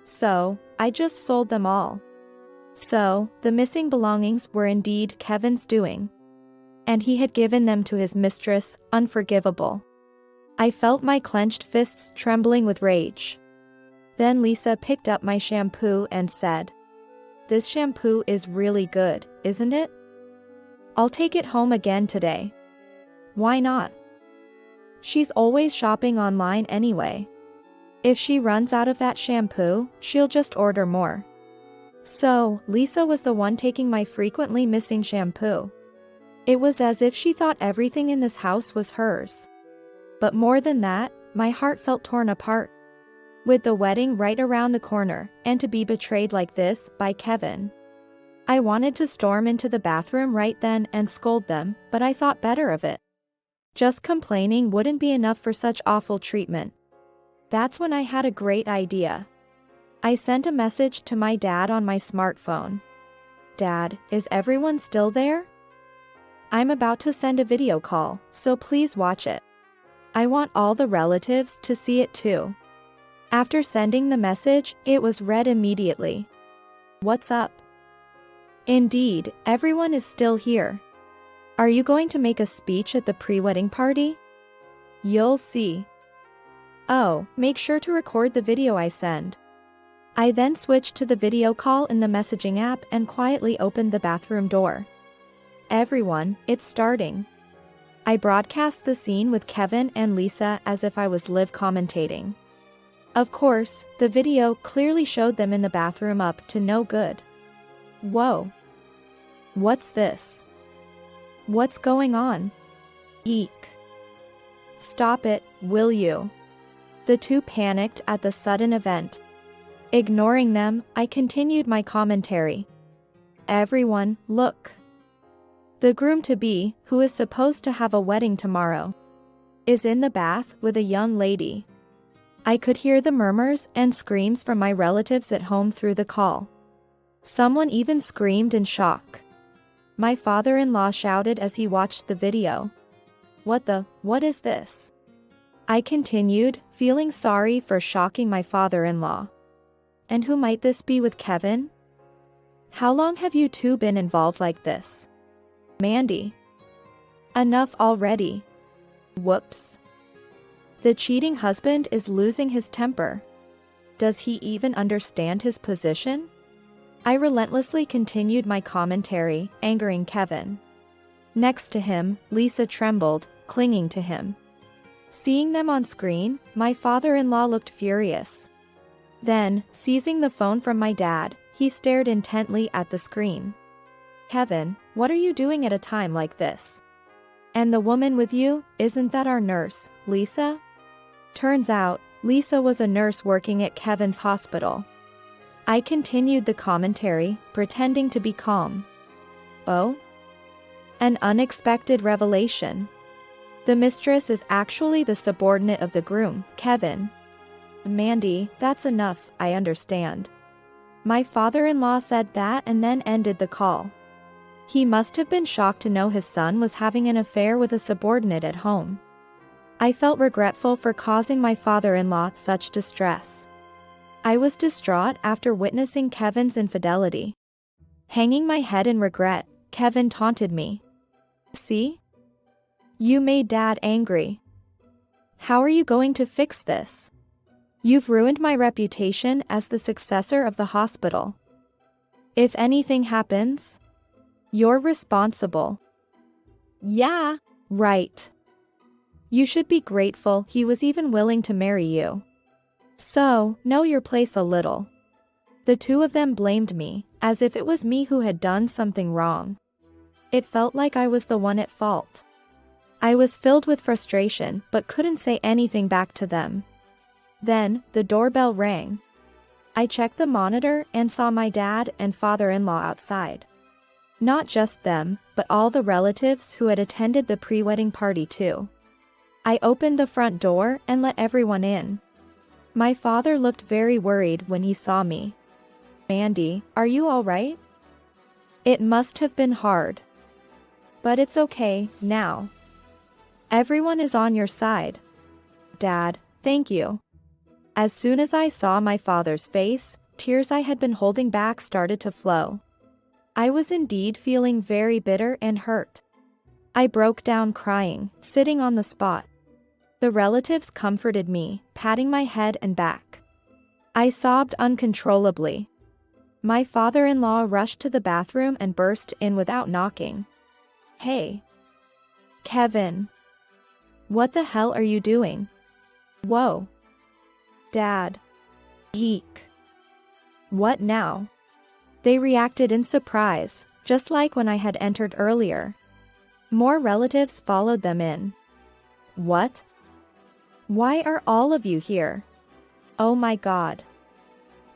So, I just sold them all. So, the missing belongings were indeed Kevin's doing. And he had given them to his mistress, unforgivable. I felt my clenched fists trembling with rage. Then Lisa picked up my shampoo and said, "This shampoo is really good, isn't it? I'll take it home again today." "Why not? She's always shopping online anyway. If she runs out of that shampoo, she'll just order more." So, Lisa was the one taking my frequently missing shampoo. It was as if she thought everything in this house was hers. But more than that, my heart felt torn apart. With the wedding right around the corner, and to be betrayed like this by Kevin. I wanted to storm into the bathroom right then and scold them, but I thought better of it. Just complaining wouldn't be enough for such awful treatment. That's when I had a great idea. I sent a message to my dad on my smartphone. "Dad, is everyone still there? I'm about to send a video call, so please watch it. I want all the relatives to see it too." After sending the message, it was read immediately. "What's up? Indeed, everyone is still here. Are you going to make a speech at the pre-wedding party? You'll see. Oh, make sure to record the video I send." I then switched to the video call in the messaging app and quietly opened the bathroom door. "Everyone, it's starting." I broadcast the scene with Kevin and Lisa as if I was live commentating. Of course, the video clearly showed them in the bathroom up to no good. Whoa. What's this? What's going on? Eek. Stop it, will you? The two panicked at the sudden event. Ignoring them, I continued my commentary. Everyone, look. The groom-to-be, who is supposed to have a wedding tomorrow, is in the bath with a young lady. I could hear the murmurs and screams from my relatives at home through the call. Someone even screamed in shock. My father-in-law shouted as he watched the video. What is this? I continued, feeling sorry for shocking my father-in-law. And who might this be with Kevin? How long have you two been involved like this? Mandy. Enough already. Whoops. The cheating husband is losing his temper. Does he even understand his position? I relentlessly continued my commentary, angering Kevin. Next to him, Lisa trembled, clinging to him. Seeing them on screen, my father-in-law looked furious. Then, seizing the phone from my dad, he stared intently at the screen. Kevin, what are you doing at a time like this? And the woman with you, isn't that our nurse, Lisa? Turns out, Lisa was a nurse working at Kevin's hospital. I continued the commentary, pretending to be calm. Oh? An unexpected revelation. The mistress is actually the subordinate of the groom, Kevin. Mandy, that's enough, I understand. My father-in-law said that and then ended the call. He must have been shocked to know his son was having an affair with a subordinate at home. I felt regretful for causing my father-in-law such distress. I was distraught after witnessing Kevin's infidelity. Hanging my head in regret, Kevin taunted me. See? You made Dad angry. How are you going to fix this? You've ruined my reputation as the successor of the hospital. If anything happens, you're responsible. Yeah. Right. You should be grateful he was even willing to marry you. So, know your place a little. The two of them blamed me, as if it was me who had done something wrong. It felt like I was the one at fault. I was filled with frustration but couldn't say anything back to them. Then, the doorbell rang. I checked the monitor and saw my dad and father-in-law outside. Not just them, but all the relatives who had attended the pre-wedding party too. I opened the front door and let everyone in. My father looked very worried when he saw me. Mandy, are you all right? It must have been hard. But it's okay, now. Everyone is on your side. Dad, thank you. As soon as I saw my father's face, tears I had been holding back started to flow. I was indeed feeling very bitter and hurt. I broke down crying, sitting on the spot. The relatives comforted me, patting my head and back. I sobbed uncontrollably. My father-in-law rushed to the bathroom and burst in without knocking. Hey. Kevin. What the hell are you doing? Whoa. Dad. Eek. What now? They reacted in surprise, just like when I had entered earlier. More relatives followed them in. What? Why are all of you here? Oh my God.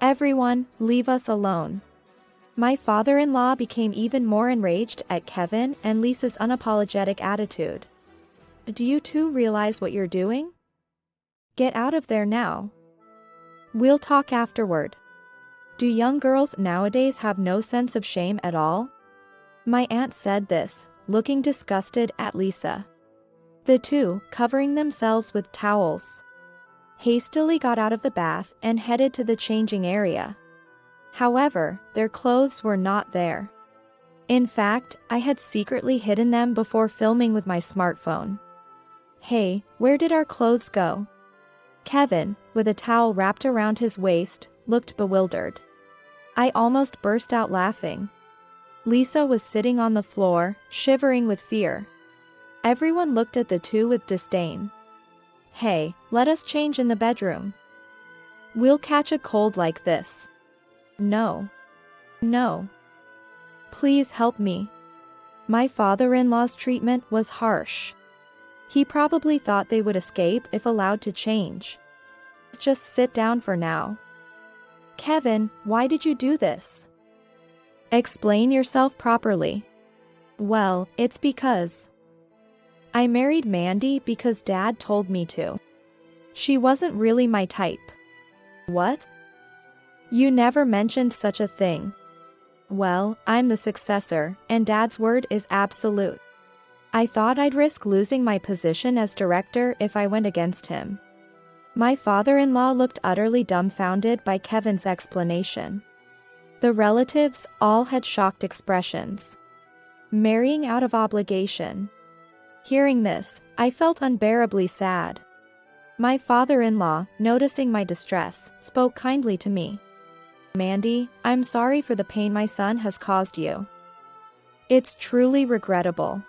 Everyone, leave us alone. My father-in-law became even more enraged at Kevin and Lisa's unapologetic attitude. Do you two realize what you're doing? Get out of there now. We'll talk afterward. Do young girls nowadays have no sense of shame at all? My aunt said this, looking disgusted at Lisa. The two, covering themselves with towels, hastily got out of the bath and headed to the changing area. However, their clothes were not there. In fact, I had secretly hidden them before filming with my smartphone. Hey, where did our clothes go? Kevin, with a towel wrapped around his waist, looked bewildered. I almost burst out laughing. Lisa was sitting on the floor, shivering with fear. Everyone looked at the two with disdain. Hey, let us change in the bedroom. We'll catch a cold like this. No. No. Please help me. My father-in-law's treatment was harsh. He probably thought they would escape if allowed to change. Just sit down for now. Kevin, why did you do this? Explain yourself properly. Well, it's because I married Mandy because Dad told me to. She wasn't really my type. What? You never mentioned such a thing. Well, I'm the successor, and Dad's word is absolute. I thought I'd risk losing my position as director if I went against him. My father-in-law looked utterly dumbfounded by Kevin's explanation. The relatives all had shocked expressions. Marrying out of obligation. Hearing this, I felt unbearably sad. My father-in-law, noticing my distress, spoke kindly to me. Mandy, I'm sorry for the pain my son has caused you. It's truly regrettable.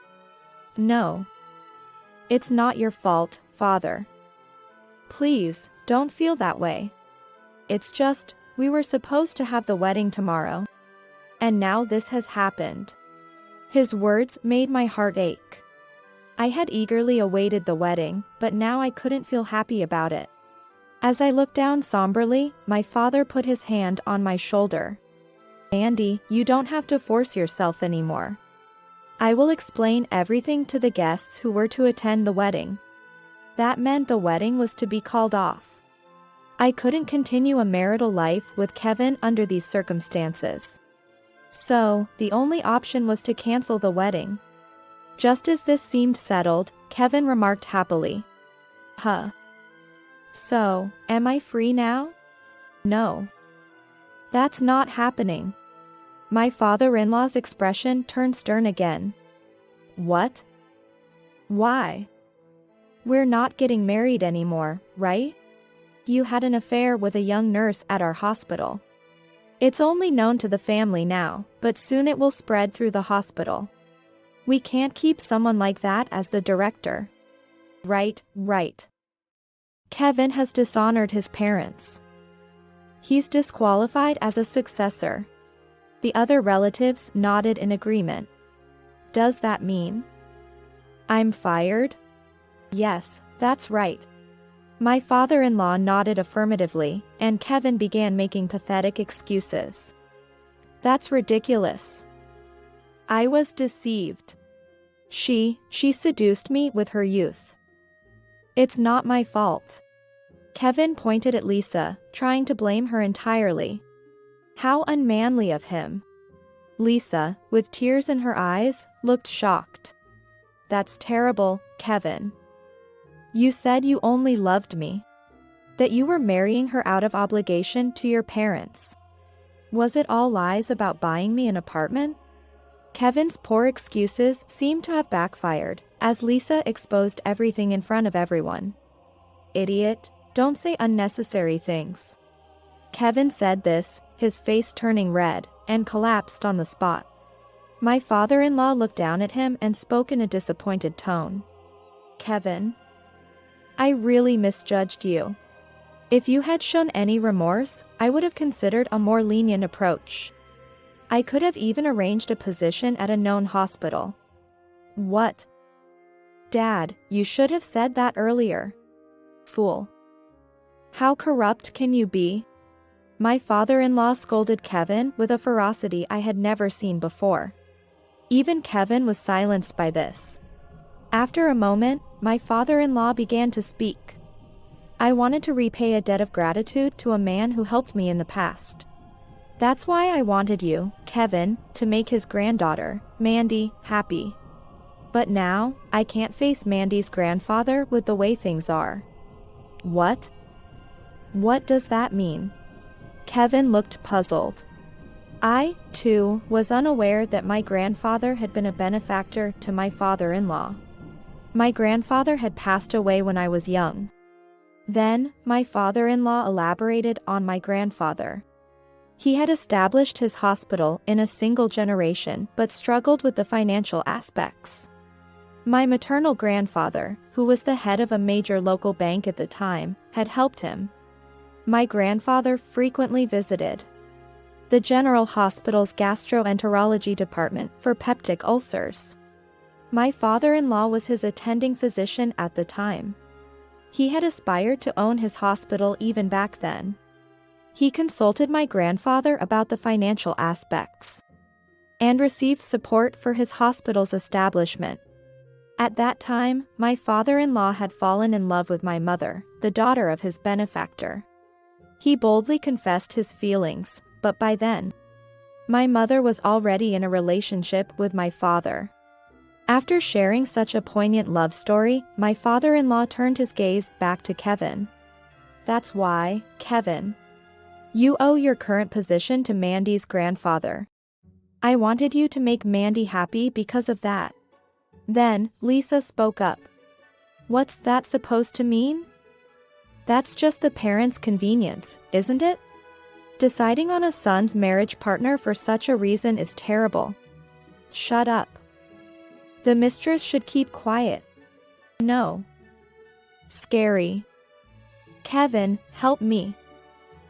No. It's not your fault, Father. Please, don't feel that way. It's just, we were supposed to have the wedding tomorrow. And now this has happened. His words made my heart ache. I had eagerly awaited the wedding, but now I couldn't feel happy about it. As I looked down somberly, my father put his hand on my shoulder. Mandy, you don't have to force yourself anymore. I will explain everything to the guests who were to attend the wedding. That meant the wedding was to be called off. I couldn't continue a marital life with Kevin under these circumstances. So, the only option was to cancel the wedding. Just as this seemed settled, Kevin remarked happily. Huh. So, am I free now? No. That's not happening. My father-in-law's expression turned stern again. What? Why? We're not getting married anymore, right? You had an affair with a young nurse at our hospital. It's only known to the family now, but soon it will spread through the hospital. We can't keep someone like that as the director. Right. Kevin has dishonored his parents. He's disqualified as a successor. The other relatives nodded in agreement. Does that mean I'm fired? Yes, that's right. My father-in-law nodded affirmatively, and Kevin began making pathetic excuses. That's ridiculous. I was deceived. She seduced me with her youth. It's not my fault. Kevin pointed at Lisa, trying to blame her entirely. How unmanly of him. Lisa, with tears in her eyes, looked shocked. That's terrible, Kevin. You said you only loved me. That you were marrying her out of obligation to your parents. Was it all lies about buying me an apartment? Kevin's poor excuses seemed to have backfired, as Lisa exposed everything in front of everyone. Idiot, don't say unnecessary things. Kevin said this, his face turning red, and collapsed on the spot. My father-in-law looked down at him and spoke in a disappointed tone. Kevin, I really misjudged you. If you had shown any remorse, I would have considered a more lenient approach. I could have even arranged a position at a known hospital. What? Dad, you should have said that earlier. Fool. How corrupt can you be? My father-in-law scolded Kevin with a ferocity I had never seen before. Even Kevin was silenced by this. After a moment, my father-in-law began to speak. I wanted to repay a debt of gratitude to a man who helped me in the past. That's why I wanted you, Kevin, to make his granddaughter, Mandy, happy. But now, I can't face Mandy's grandfather with the way things are. What? What does that mean? Kevin looked puzzled. I, too, was unaware that my grandfather had been a benefactor to my father-in-law. My grandfather had passed away when I was young. Then, my father-in-law elaborated on my grandfather. He had established his hospital in a single generation but struggled with the financial aspects. My maternal grandfather, who was the head of a major local bank at the time, had helped him. My grandfather frequently visited. the General Hospital's gastroenterology department for peptic ulcers. My father-in-law was his attending physician at the time. He had aspired to own his hospital even back then. He consulted my grandfather about the financial aspects and received support for his hospital's establishment. At that time, my father-in-law had fallen in love with my mother, the daughter of his benefactor. He boldly confessed his feelings, but by then, my mother was already in a relationship with my father. After sharing such a poignant love story, my father-in-law turned his gaze back to Kevin. That's why, Kevin, you owe your current position to Mandy's grandfather. I wanted you to make Mandy happy because of that. Then, Lisa spoke up. What's that supposed to mean? That's just the parents' convenience, isn't it? Deciding on a son's marriage partner for such a reason is terrible. Shut up. The mistress should keep quiet. No. Scary. Kevin, help me.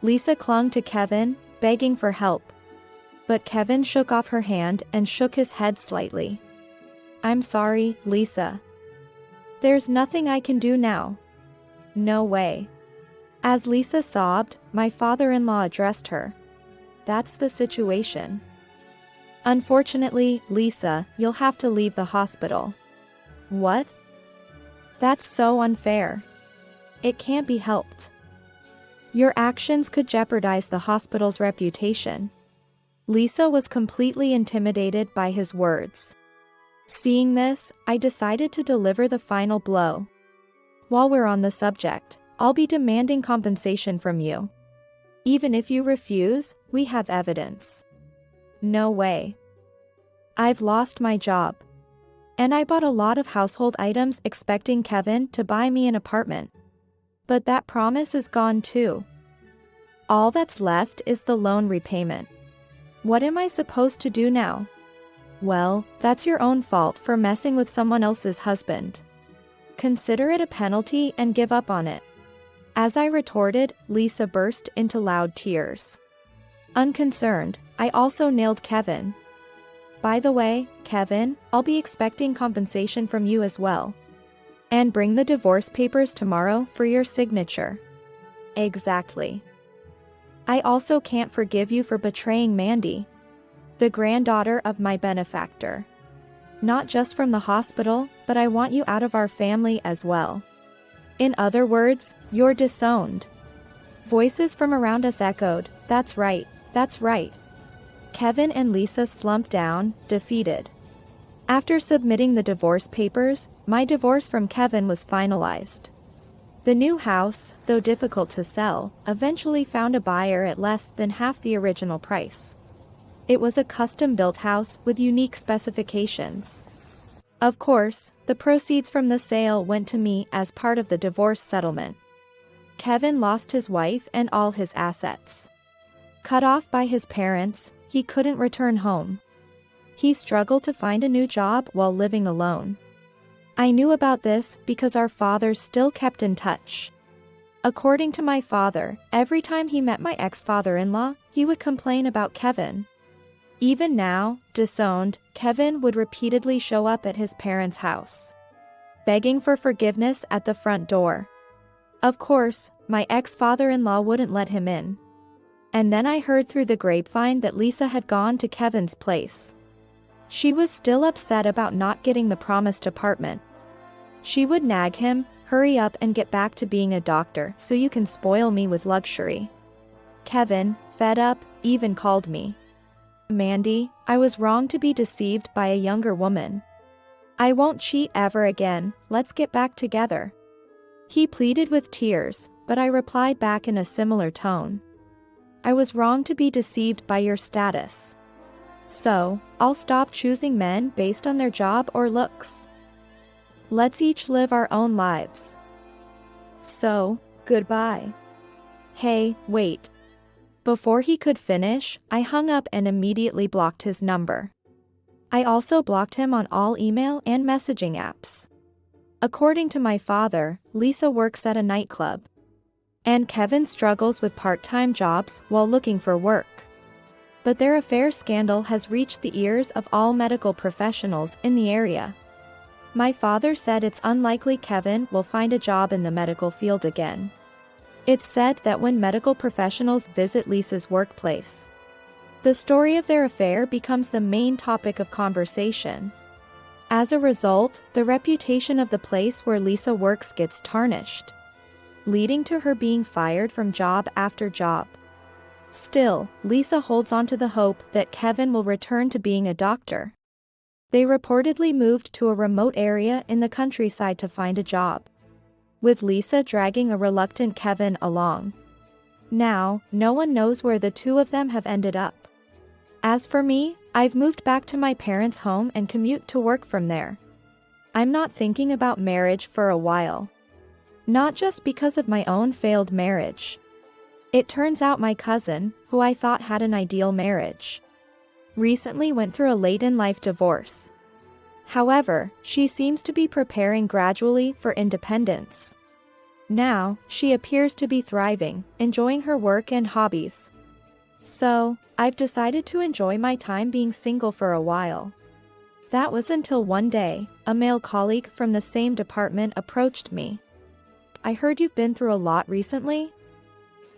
Lisa clung to Kevin, begging for help. But Kevin shook off her hand and shook his head slightly. I'm sorry, Lisa. There's nothing I can do now. No way. As Lisa sobbed, my father-in-law addressed her. That's the situation. Unfortunately, Lisa, you'll have to leave the hospital. What? That's so unfair. It can't be helped. Your actions could jeopardize the hospital's reputation. Lisa was completely intimidated by his words. Seeing this, I decided to deliver the final blow. While we're on the subject, I'll be demanding compensation from you. Even if you refuse, we have evidence. No way. I've lost my job. And I bought a lot of household items expecting Kevin to buy me an apartment. But that promise is gone too. All that's left is the loan repayment. What am I supposed to do now? Well, that's your own fault for messing with someone else's husband. Consider it a penalty and give up on it. As I retorted, Lisa burst into loud tears. Unconcerned, I also nailed Kevin. By the way, Kevin, I'll be expecting compensation from you as well. And bring the divorce papers tomorrow for your signature. Exactly. I also can't forgive you for betraying Mandy, the granddaughter of my benefactor. Not just from the hospital, but I want you out of our family as well. In other words, you're disowned. Voices from around us echoed, that's right, that's right. Kevin and Lisa slumped down, defeated. After submitting the divorce papers, my divorce from Kevin was finalized. The new house, though difficult to sell, eventually found a buyer at less than half the original price. It was a custom-built house with unique specifications. Of course, the proceeds from the sale went to me as part of the divorce settlement. Kevin lost his wife and all his assets. Cut off by his parents, he couldn't return home. He struggled to find a new job while living alone. I knew about this because our fathers still kept in touch. According to my father, every time he met my ex-father-in-law, he would complain about Kevin. Even now, disowned, Kevin would repeatedly show up at his parents' house, begging for forgiveness at the front door. Of course, my ex-father-in-law wouldn't let him in. And then I heard through the grapevine that Lisa had gone to Kevin's place. She was still upset about not getting the promised apartment. She would nag him, hurry up and get back to being a doctor so you can spoil me with luxury. Kevin, fed up, even called me. Mandy, I was wrong to be deceived by a younger woman. I won't cheat ever again, let's get back together. He pleaded with tears, but I replied back in a similar tone. I was wrong to be deceived by your status. So, I'll stop choosing men based on their job or looks. Let's each live our own lives. So, goodbye. Hey, wait. Before he could finish, I hung up and immediately blocked his number. I also blocked him on all email and messaging apps. According to my father, Lisa works at a nightclub. And Kevin struggles with part-time jobs while looking for work. but their affair scandal has reached the ears of all medical professionals in the area. My father said it's unlikely Kevin will find a job in the medical field again. It's said that when medical professionals visit Lisa's workplace, the story of their affair becomes the main topic of conversation. As a result, the reputation of the place where Lisa works gets tarnished, leading to her being fired from job after job. Still, Lisa holds on to the hope that Kevin will return to being a doctor. They reportedly moved to a remote area in the countryside to find a job, with Lisa dragging a reluctant Kevin along. Now, no one knows where the two of them have ended up. As for me, I've moved back to my parents' home and commute to work from there. I'm not thinking about marriage for a while. Not just because of my own failed marriage. It turns out my cousin, who I thought had an ideal marriage, recently went through a late-in-life divorce. However, she seems to be preparing gradually for independence. Now, she appears to be thriving, enjoying her work and hobbies. So, I've decided to enjoy my time being single for a while. That was until one day, a male colleague from the same department approached me. "I heard you've been through a lot recently?"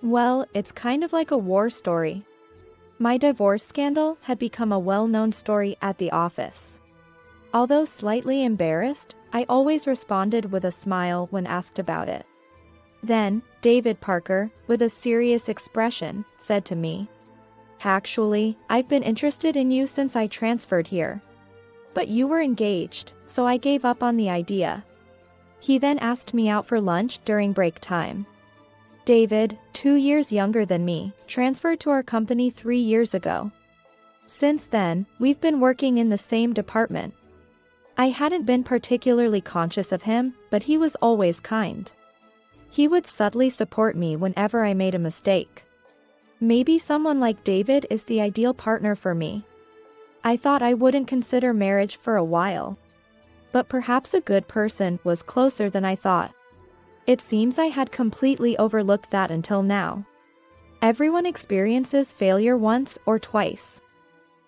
Well, it's kind of like a war story. My divorce scandal had become a well-known story at the office. Although slightly embarrassed, I always responded with a smile when asked about it. Then, David Parker, with a serious expression, said to me, "Actually, I've been interested in you since I transferred here. But you were engaged, so I gave up on the idea." He then asked me out for lunch during break time. David, 2 years younger than me, transferred to our company 3 years ago. Since then, we've been working in the same department. I hadn't been particularly conscious of him, but he was always kind. He would subtly support me whenever I made a mistake. Maybe someone like David is the ideal partner for me. I thought I wouldn't consider marriage for a while. But perhaps a good person was closer than I thought. It seems I had completely overlooked that until now. Everyone experiences failure once or twice.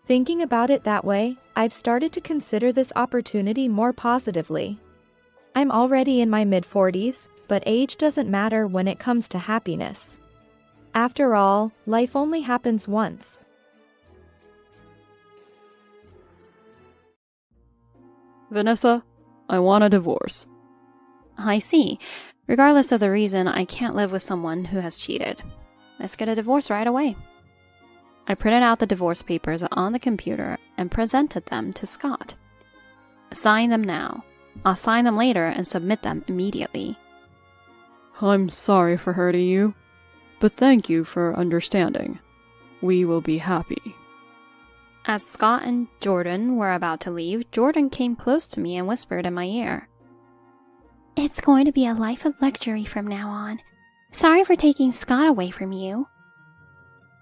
Thinking about it that way, I've started to consider this opportunity more positively. I'm already in my mid-40s, but age doesn't matter when it comes to happiness. After all, life only happens once. Vanessa, I want a divorce. I see. Regardless of the reason, I can't live with someone who has cheated. Let's get a divorce right away. I printed out the divorce papers on the computer and presented them to Scott. Sign them now. I'll sign them later and submit them immediately. I'm sorry for hurting you, but thank you for understanding. We will be happy. As Scott and Jordan were about to leave, Jordan came close to me and whispered in my ear, "It's going to be a life of luxury from now on. Sorry for taking Scott away from you."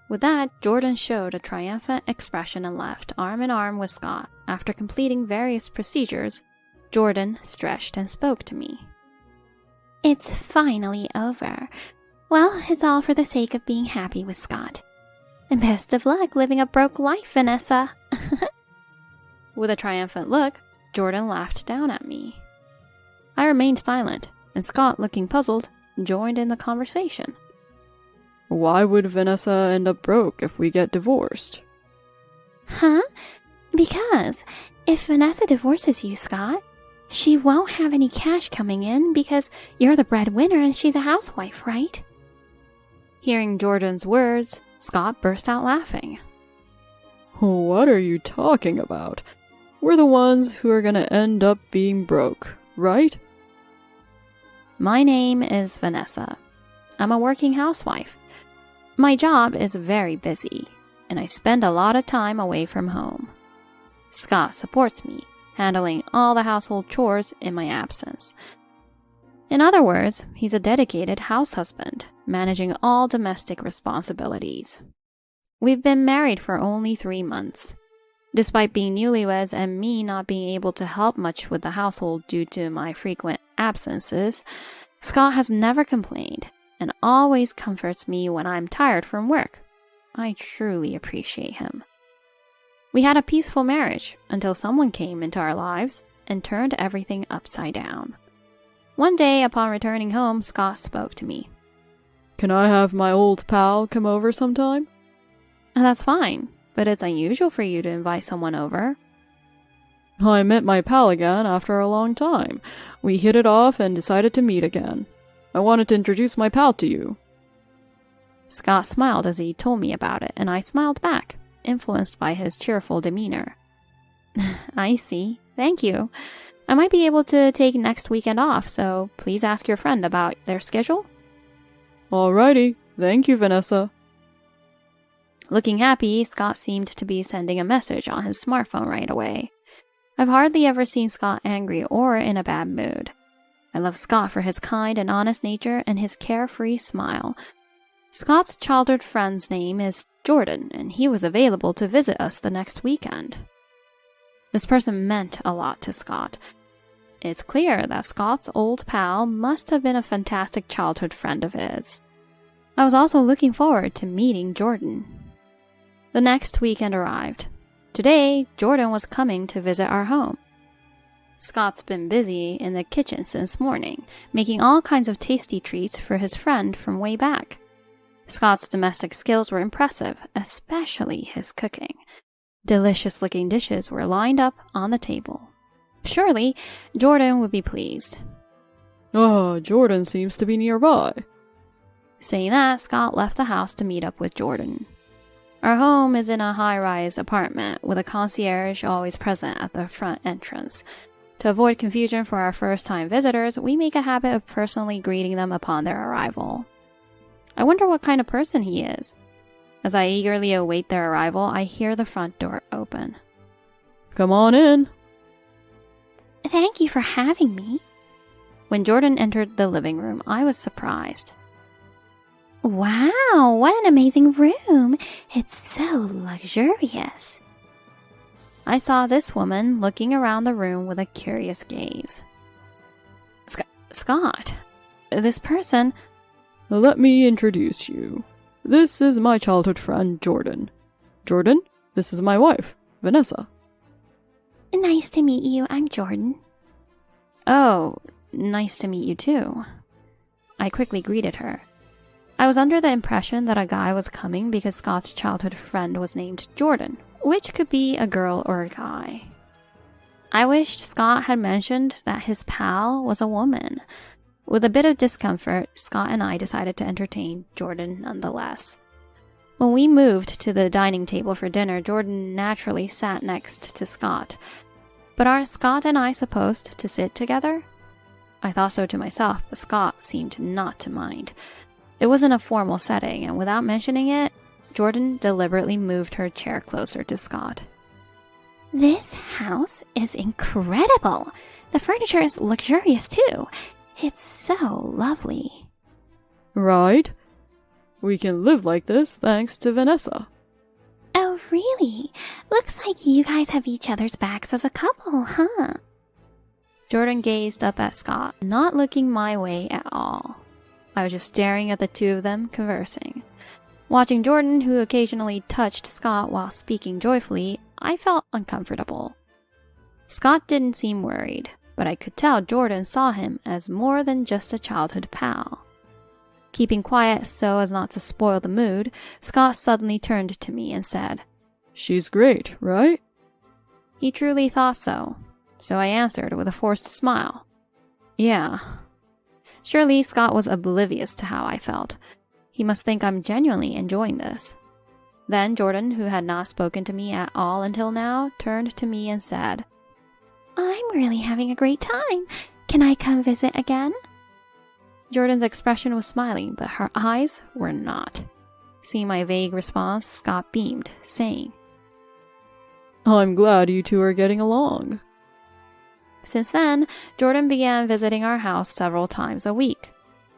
With that, Jordan showed a triumphant expression and left, arm in arm with Scott. After completing various procedures, Jordan stretched and spoke to me. "It's finally over. Well, it's all for the sake of being happy with Scott. And best of luck living a broke life, Vanessa." With a triumphant look, Jordan laughed down at me. I remained silent, and Scott, looking puzzled, joined in the conversation. Why would Vanessa end up broke if we get divorced? Huh? Because if Vanessa divorces you, Scott, she won't have any cash coming in because you're the breadwinner and she's a housewife, right? Hearing Jordan's words, Scott burst out laughing. What are you talking about? We're the ones who are gonna end up being broke, right? My name is Vanessa. I'm a working housewife. My job is very busy, and I spend a lot of time away from home. Scott supports me, handling all the household chores in my absence. In other words, he's a dedicated house husband, managing all domestic responsibilities. We've been married for only 3 months. Despite being newlyweds and me not being able to help much with the household due to my frequent absences, Scott has never complained and always comforts me when I'm tired from work. I truly appreciate him. We had a peaceful marriage until someone came into our lives and turned everything upside down. One day, upon returning home, Scott spoke to me. Can I have my old pal come over sometime? That's fine, but it's unusual for you to invite someone over. I met my pal again after a long time. We hit it off and decided to meet again. I wanted to introduce my pal to you. Scott smiled as he told me about it, and I smiled back, influenced by his cheerful demeanor. I see. Thank you. I might be able to take next weekend off, so please ask your friend about their schedule. Alrighty. Thank you, Vanessa. Looking happy, Scott seemed to be sending a message on his smartphone right away. I've hardly ever seen Scott angry or in a bad mood. I love Scott for his kind and honest nature and his carefree smile. Scott's childhood friend's name is Jordan, and he was available to visit us the next weekend. This person meant a lot to Scott. It's clear that Scott's old pal must have been a fantastic childhood friend of his. I was also looking forward to meeting Jordan. The next weekend arrived. Today, Jordan was coming to visit our home. Scott's been busy in the kitchen since morning, making all kinds of tasty treats for his friend from way back. Scott's domestic skills were impressive, especially his cooking. Delicious-looking dishes were lined up on the table. Surely, Jordan would be pleased. Oh, Jordan seems to be nearby. Saying that, Scott left the house to meet up with Jordan. Our home is in a high-rise apartment with a concierge always present at the front entrance. To avoid confusion for our first-time visitors, we make a habit of personally greeting them upon their arrival. I wonder what kind of person he is. As I eagerly await their arrival, I hear the front door open. Come on in. Thank you for having me. When Jordan entered the living room, I was surprised. Wow, what an amazing room! It's so luxurious. I saw this woman looking around the room with a curious gaze. Scott, this person... Let me introduce you. This is my childhood friend, Jordan. Jordan, this is my wife, Vanessa. Nice to meet you. I'm Jordan. Oh, nice to meet you too. I quickly greeted her. I was under the impression that a guy was coming because Scott's childhood friend was named Jordan, which could be a girl or a guy. I wished Scott had mentioned that his pal was a woman. With a bit of discomfort, Scott and I decided to entertain Jordan nonetheless. When we moved to the dining table for dinner, Jordan naturally sat next to Scott. But aren't Scott and I supposed to sit together? I thought so to myself, but Scott seemed not to mind. It wasn't a formal setting, and without mentioning it, Jordan deliberately moved her chair closer to Scott. This house is incredible! The furniture is luxurious too. It's so lovely. Right? We can live like this thanks to Vanessa. Oh, really? Looks like you guys have each other's backs as a couple, huh? Jordan gazed up at Scott, not looking my way at all. I was just staring at the two of them conversing. Watching Jordan, who occasionally touched Scott while speaking joyfully, I felt uncomfortable. Scott didn't seem worried, but I could tell Jordan saw him as more than just a childhood pal. Keeping quiet so as not to spoil the mood, Scott suddenly turned to me and said, She's great, right? He truly thought so I answered with a forced smile. Yeah. Surely Scott was oblivious to how I felt. He must think I'm genuinely enjoying this. Then Jordan, who had not spoken to me at all until now, turned to me and said, I'm really having a great time. Can I come visit again? Jordan's expression was smiling, but her eyes were not. Seeing my vague response, Scott beamed, saying, I'm glad you two are getting along. Since then, Jordan began visiting our house several times a week.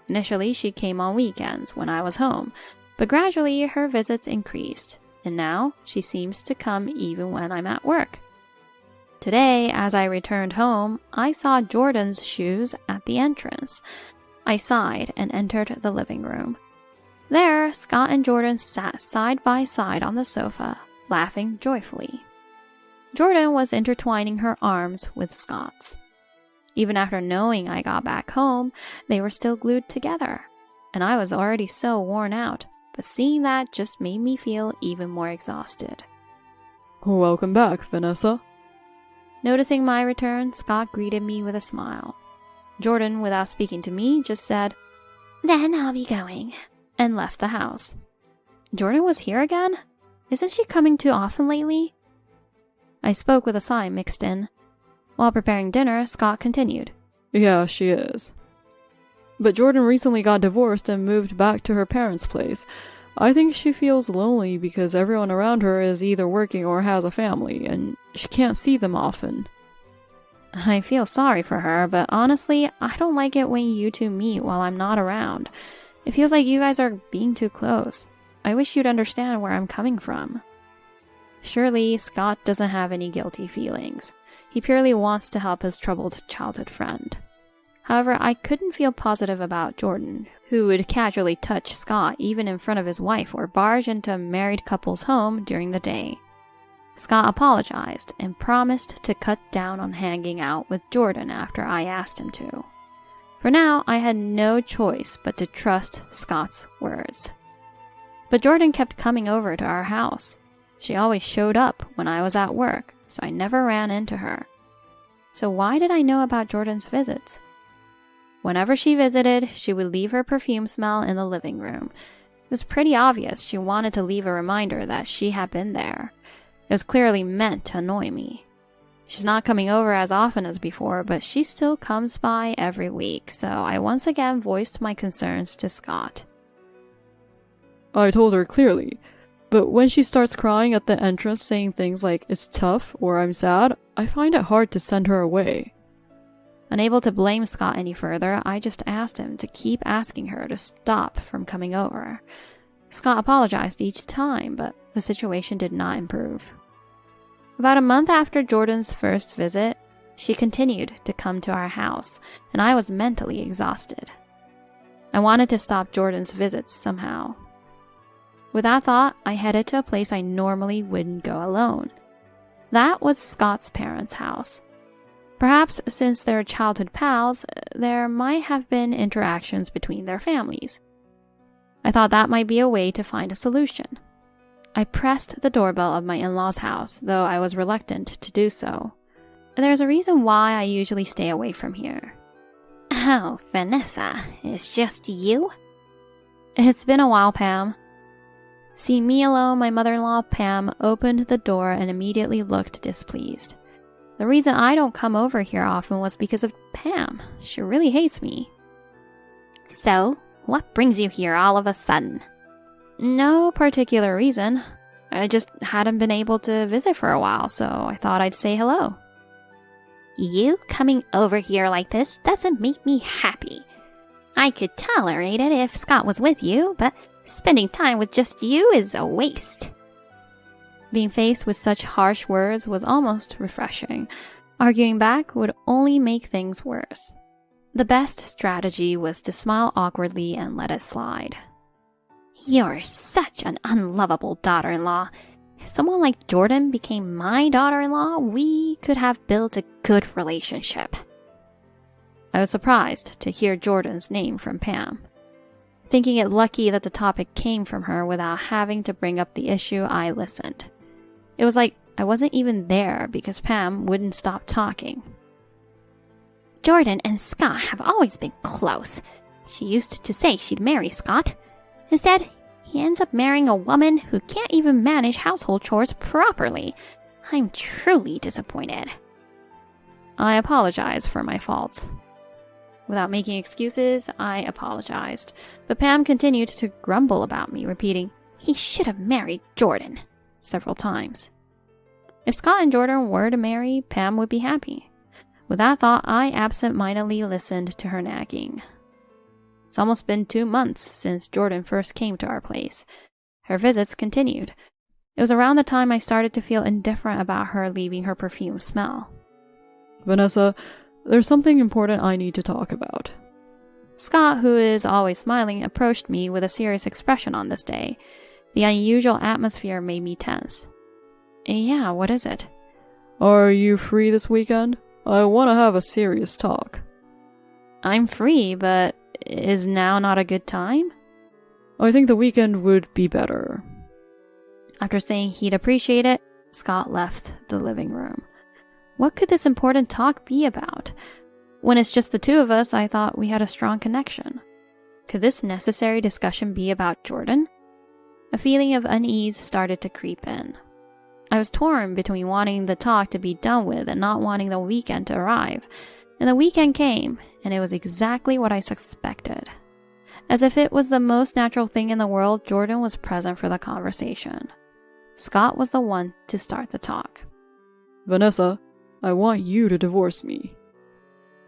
Initially, she came on weekends when I was home, but gradually her visits increased, and now she seems to come even when I'm at work. Today, as I returned home, I saw Jordan's shoes at the entrance. I sighed and entered the living room. There, Scott and Jordan sat side by side on the sofa, laughing joyfully. Jordan was intertwining her arms with Scott's. Even after knowing I got back home, they were still glued together, and I was already so worn out, but seeing that just made me feel even more exhausted. Welcome back, Vanessa. Noticing my return, Scott greeted me with a smile. Jordan, without speaking to me, just said, "Then I'll be going," and left the house. Jordan was here again? Isn't she coming too often lately? I spoke with a sigh mixed in. While preparing dinner, Scott continued. Yeah, she is. But Jordan recently got divorced and moved back to her parents' place. I think she feels lonely because everyone around her is either working or has a family, and she can't see them often. I feel sorry for her, but honestly, I don't like it when you two meet while I'm not around. It feels like you guys are being too close. I wish you'd understand where I'm coming from. Surely, Scott doesn't have any guilty feelings. He purely wants to help his troubled childhood friend. However, I couldn't feel positive about Jordan, who would casually touch Scott even in front of his wife or barge into a married couple's home during the day. Scott apologized and promised to cut down on hanging out with Jordan after I asked him to. For now, I had no choice but to trust Scott's words. But Jordan kept coming over to our house. She always showed up when I was at work, so I never ran into her. So why did I know about Jordan's visits? Whenever she visited, she would leave her perfume smell in the living room. It was pretty obvious she wanted to leave a reminder that she had been there. It was clearly meant to annoy me. She's not coming over as often as before, but she still comes by every week, so I once again voiced my concerns to Scott. I told her clearly, but when she starts crying at the entrance saying things like "it's tough" or "I'm sad," I find it hard to send her away. Unable to blame Scott any further, I just asked him to keep asking her to stop from coming over. Scott apologized each time, but the situation did not improve. About a month after Jordan's first visit, she continued to come to our house, and I was mentally exhausted. I wanted to stop Jordan's visits somehow. With that thought, I headed to a place I normally wouldn't go alone. That was Scott's parents' house. Perhaps since they're childhood pals, there might have been interactions between their families. I thought that might be a way to find a solution. I pressed the doorbell of my in-laws' house, though I was reluctant to do so. There's a reason why I usually stay away from here. Oh, Vanessa, it's just you? It's been a while, Pam. Seeing me alone, my mother-in-law, Pam, opened the door and immediately looked displeased. The reason I don't come over here often was because of Pam. She really hates me. So, what brings you here all of a sudden? No particular reason. I just hadn't been able to visit for a while, so I thought I'd say hello. You coming over here like this doesn't make me happy. I could tolerate it if Scott was with you, but spending time with just you is a waste. Being faced with such harsh words was almost refreshing. Arguing back would only make things worse. The best strategy was to smile awkwardly and let it slide. You're such an unlovable daughter-in-law. If someone like Jordan became my daughter-in-law, we could have built a good relationship. I was surprised to hear Jordan's name from Pam. Thinking it lucky that the topic came from her without having to bring up the issue, I listened. It was like I wasn't even there because Pam wouldn't stop talking. Jordan and Scott have always been close. She used to say she'd marry Scott. Instead, he ends up marrying a woman who can't even manage household chores properly. I'm truly disappointed. I apologize for my faults. Without making excuses, I apologized, but Pam continued to grumble about me, repeating, "He should have married Jordan," several times. If Scott and Jordan were to marry, Pam would be happy. With that thought, I absent-mindedly listened to her nagging. It's almost been 2 months since Jordan first came to our place. Her visits continued. It was around the time I started to feel indifferent about her leaving her perfume smell. Vanessa, there's something important I need to talk about. Scott, who is always smiling, approached me with a serious expression on this day. The unusual atmosphere made me tense. Yeah, what is it? Are you free this weekend? I want to have a serious talk. I'm free, but is now not a good time? I think the weekend would be better. After saying he'd appreciate it, Scott left the living room. What could this important talk be about? When it's just the two of us, I thought we had a strong connection. Could this necessary discussion be about Jordan? A feeling of unease started to creep in. I was torn between wanting the talk to be done with and not wanting the weekend to arrive. And the weekend came, and it was exactly what I suspected. As if it was the most natural thing in the world, Jordan was present for the conversation. Scott was the one to start the talk. Vanessa, I want you to divorce me.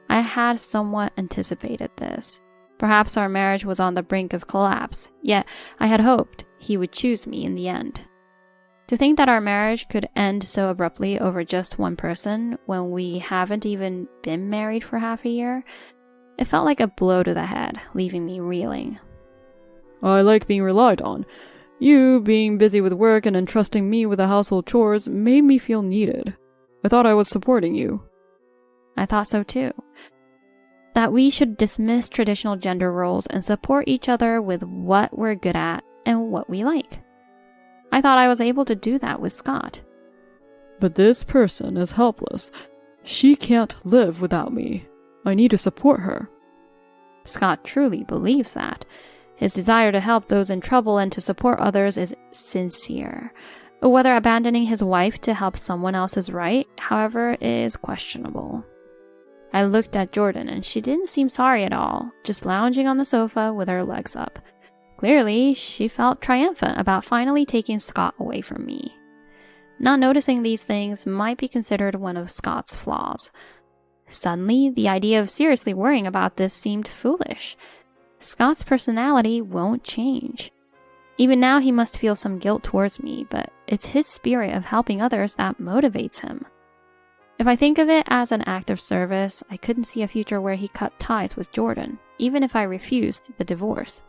I had somewhat anticipated this. Perhaps our marriage was on the brink of collapse, yet I had hoped he would choose me in the end. To think that our marriage could end so abruptly over just one person when we haven't even been married for half a year, it felt like a blow to the head, leaving me reeling. I like being relied on. You being busy with work and entrusting me with the household chores made me feel needed. I thought I was supporting you. I thought so too. That we should dismiss traditional gender roles and support each other with what we're good at and what we like. I thought I was able to do that with Scott. But this person is helpless. She can't live without me. I need to support her. Scott truly believes that. His desire to help those in trouble and to support others is sincere. Whether abandoning his wife to help someone else is right, however, is questionable. I looked at Jordan and she didn't seem sorry at all, just lounging on the sofa with her legs up. Clearly, she felt triumphant about finally taking Scott away from me. Not noticing these things might be considered one of Scott's flaws. Suddenly, the idea of seriously worrying about this seemed foolish. Scott's personality won't change. Even now, he must feel some guilt towards me, but it's his spirit of helping others that motivates him. If I think of it as an act of service, I couldn't see a future where he cut ties with Jordan, even if I refused the divorce.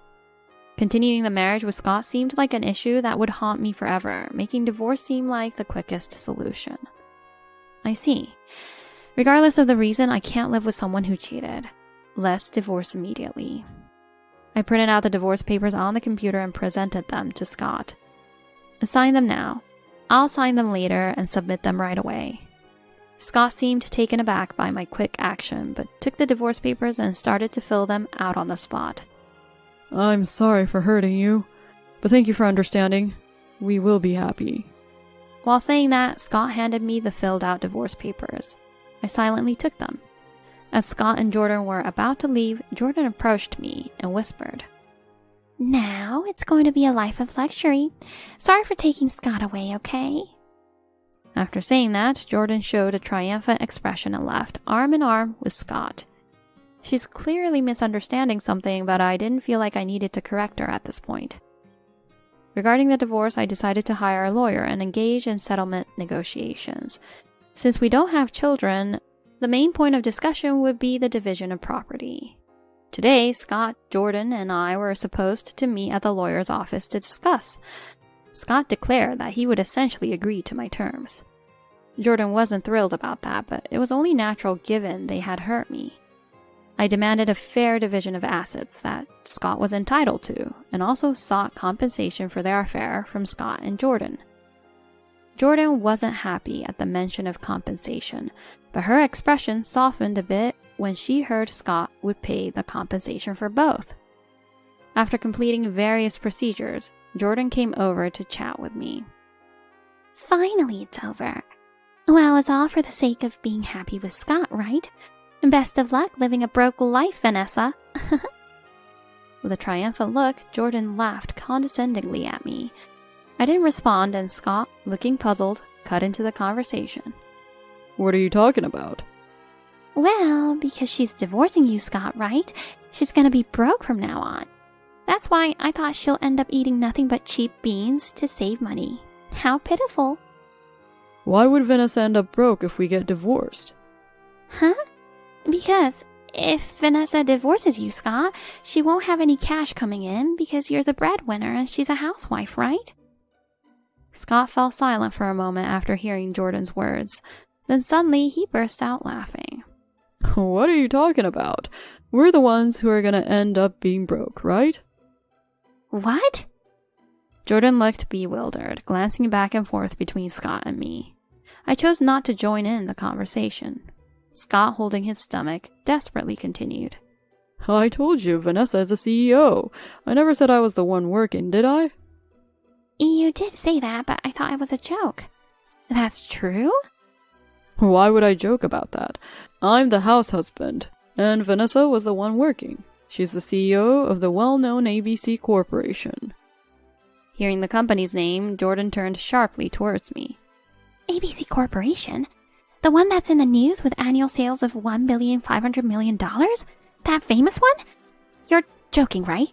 Continuing the marriage with Scott seemed like an issue that would haunt me forever, making divorce seem like the quickest solution. I see. Regardless of the reason, I can't live with someone who cheated. Let's divorce immediately. I printed out the divorce papers on the computer and presented them to Scott. Sign them now. I'll sign them later and submit them right away. Scott seemed taken aback by my quick action, but took the divorce papers and started to fill them out on the spot. I'm sorry for hurting you, but thank you for understanding. We will be happy. While saying that, Scott handed me the filled out divorce papers. I silently took them. As Scott and Jordan were about to leave, Jordan approached me and whispered, Now it's going to be a life of luxury. Sorry for taking Scott away, okay? After saying that, Jordan showed a triumphant expression and left, arm in arm with Scott. She's clearly misunderstanding something, but I didn't feel like I needed to correct her at this point. Regarding the divorce, I decided to hire a lawyer and engage in settlement negotiations. Since we don't have children, the main point of discussion would be the division of property. Today, Scott, Jordan, and I were supposed to meet at the lawyer's office to discuss. Scott declared that he would essentially agree to my terms. Jordan wasn't thrilled about that, but it was only natural given they had hurt me. I demanded a fair division of assets that Scott was entitled to, and also sought compensation for their affair from Scott and Jordan. Jordan wasn't happy at the mention of compensation, but her expression softened a bit when she heard Scott would pay the compensation for both. After completing various procedures, Jordan came over to chat with me. Finally, it's over. Well, it's all for the sake of being happy with Scott, right? And best of luck living a broke life, Vanessa. With a triumphant look, Jordan laughed condescendingly at me. I didn't respond, and Scott, looking puzzled, cut into the conversation. What are you talking about? Well, because she's divorcing you, Scott, right? She's gonna be broke from now on. That's why I thought she'll end up eating nothing but cheap beans to save money. How pitiful. Why would Vanessa end up broke if we get divorced? Huh? Because if Vanessa divorces you, Scott, she won't have any cash coming in because you're the breadwinner and she's a housewife, right? Scott fell silent for a moment after hearing Jordan's words. Then suddenly he burst out laughing. What are you talking about? We're the ones who are gonna end up being broke, right? What? Jordan looked bewildered, glancing back and forth between Scott and me. I chose not to join in the conversation. Scott, holding his stomach, desperately continued. I told you, Vanessa is a CEO. I never said I was the one working, did I? You did say that, but I thought it was a joke. That's true? Why would I joke about that? I'm the house husband, and Vanessa was the one working. She's the CEO of the well-known ABC Corporation. Hearing the company's name, Jordan turned sharply towards me. ABC Corporation? The one that's in the news with annual sales of $1,500,000,000? That famous one? You're joking, right?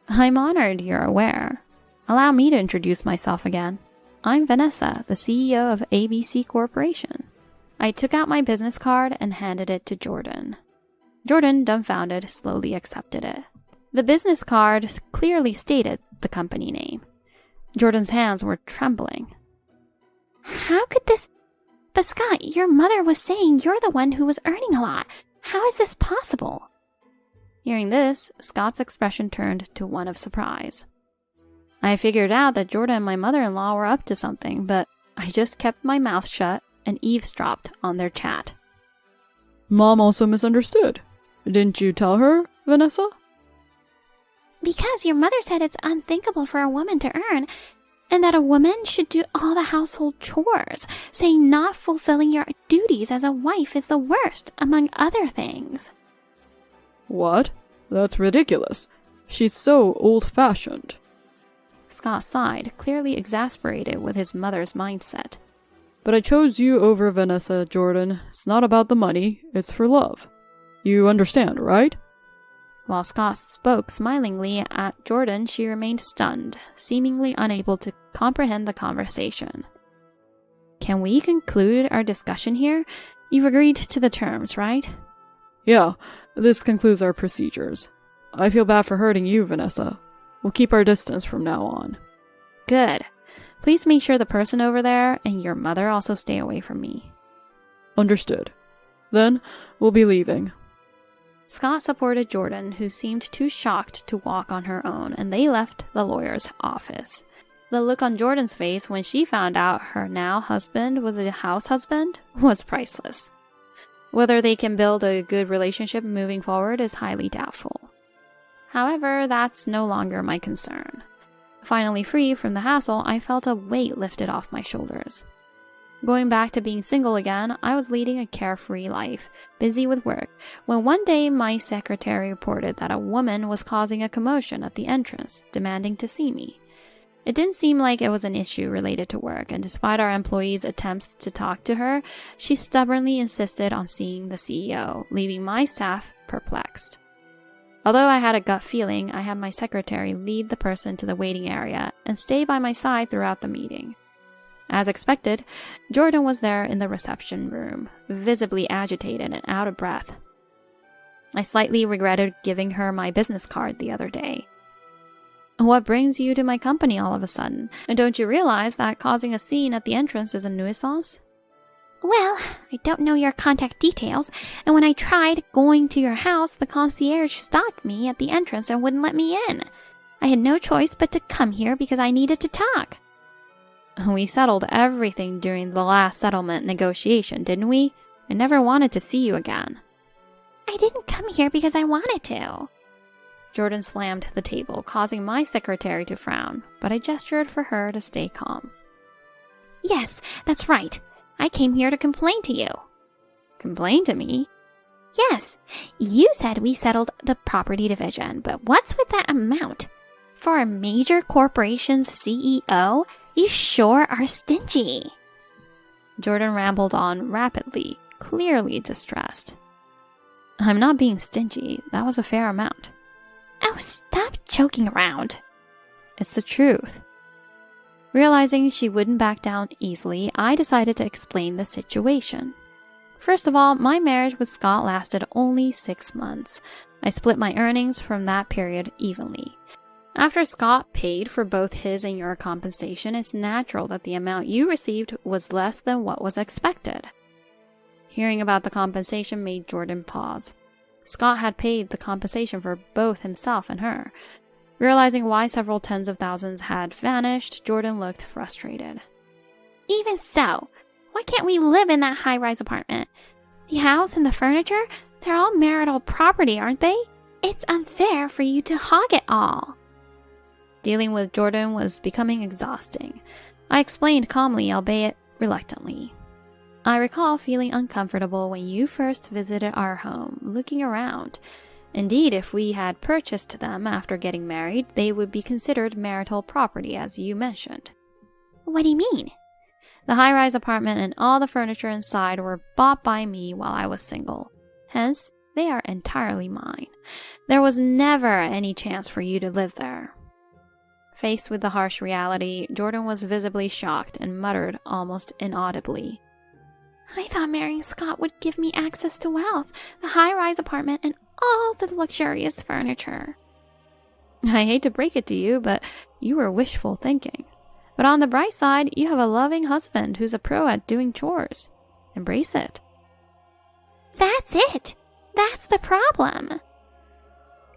I'm honored you're aware. Allow me to introduce myself again. I'm Vanessa, the CEO of ABC Corporation. I took out my business card and handed it to Jordan. Jordan, dumbfounded, slowly accepted it. The business card clearly stated the company name. Jordan's hands were trembling. How could this... But Scott, your mother was saying you're the one who was earning a lot. How is this possible? Hearing this, Scott's expression turned to one of surprise. I figured out that Jordan and my mother-in-law were up to something, but I just kept my mouth shut and eavesdropped on their chat. Mom also misunderstood. Didn't you tell her, Vanessa? Because your mother said it's unthinkable for a woman to earn, and that a woman should do all the household chores, saying not fulfilling your duties as a wife is the worst, among other things. What? That's ridiculous. She's so old-fashioned. Scott sighed, clearly exasperated with his mother's mindset. But I chose you over Vanessa, Jordan. It's not about the money, it's for love. You understand, right? While Scott spoke smilingly at Jordan, she remained stunned, seemingly unable to comprehend the conversation. Can we conclude our discussion here? You've agreed to the terms, right? Yeah, this concludes our procedures. I feel bad for hurting you, Vanessa. We'll keep our distance from now on. Good. Please make sure the person over there and your mother also stay away from me. Understood. Then, we'll be leaving. Scott supported Jordan, who seemed too shocked to walk on her own, and they left the lawyer's office. The look on Jordan's face when she found out her now husband was a house husband was priceless. Whether they can build a good relationship moving forward is highly doubtful. However, that's no longer my concern. Finally free from the hassle, I felt a weight lifted off my shoulders. Going back to being single again, I was leading a carefree life, busy with work, when one day my secretary reported that a woman was causing a commotion at the entrance, demanding to see me. It didn't seem like it was an issue related to work, and despite our employees' attempts to talk to her, she stubbornly insisted on seeing the CEO, leaving my staff perplexed. Although I had a gut feeling, I had my secretary lead the person to the waiting area and stay by my side throughout the meeting. As expected, Jordan was there in the reception room, visibly agitated and out of breath. I slightly regretted giving her my business card the other day. What brings you to my company all of a sudden? And don't you realize that causing a scene at the entrance is a nuisance? Well, I don't know your contact details, and when I tried going to your house, the concierge stopped me at the entrance and wouldn't let me in. I had no choice but to come here because I needed to talk. We settled everything during the last settlement negotiation, didn't we? I never wanted to see you again. I didn't come here because I wanted to. Jordan slammed the table, causing my secretary to frown, but I gestured for her to stay calm. Yes, that's right. I came here to complain to you. Complain to me? Yes, you said we settled the property division, but what's with that amount? For a major corporation's CEO, you sure are stingy. Jordan rambled on rapidly, clearly distressed. I'm not being stingy. That was a fair amount. Oh, stop joking around. It's the truth. Realizing she wouldn't back down easily, I decided to explain the situation. First of all, my marriage with Scott lasted only 6 months. I split my earnings from that period evenly. After Scott paid for both his and your compensation, it's natural that the amount you received was less than what was expected. Hearing about the compensation made Jordan pause. Scott had paid the compensation for both himself and her. Realizing why several tens of thousands had vanished, Jordan looked frustrated. Even so, why can't we live in that high-rise apartment? The house and the furniture, they're all marital property, aren't they? It's unfair for you to hog it all. Dealing with Jordan was becoming exhausting. I explained calmly, albeit reluctantly. I recall feeling uncomfortable when you first visited our home, looking around. Indeed, if we had purchased them after getting married, they would be considered marital property, as you mentioned. What do you mean? The high-rise apartment and all the furniture inside were bought by me while I was single. Hence, they are entirely mine. There was never any chance for you to live there. Faced with the harsh reality, Jordan was visibly shocked and muttered almost inaudibly. I thought marrying Scott would give me access to wealth, the high-rise apartment, and all the luxurious furniture. I hate to break it to you, but you were wishful thinking. But on the bright side, you have a loving husband who's a pro at doing chores. Embrace it. That's it! That's the problem!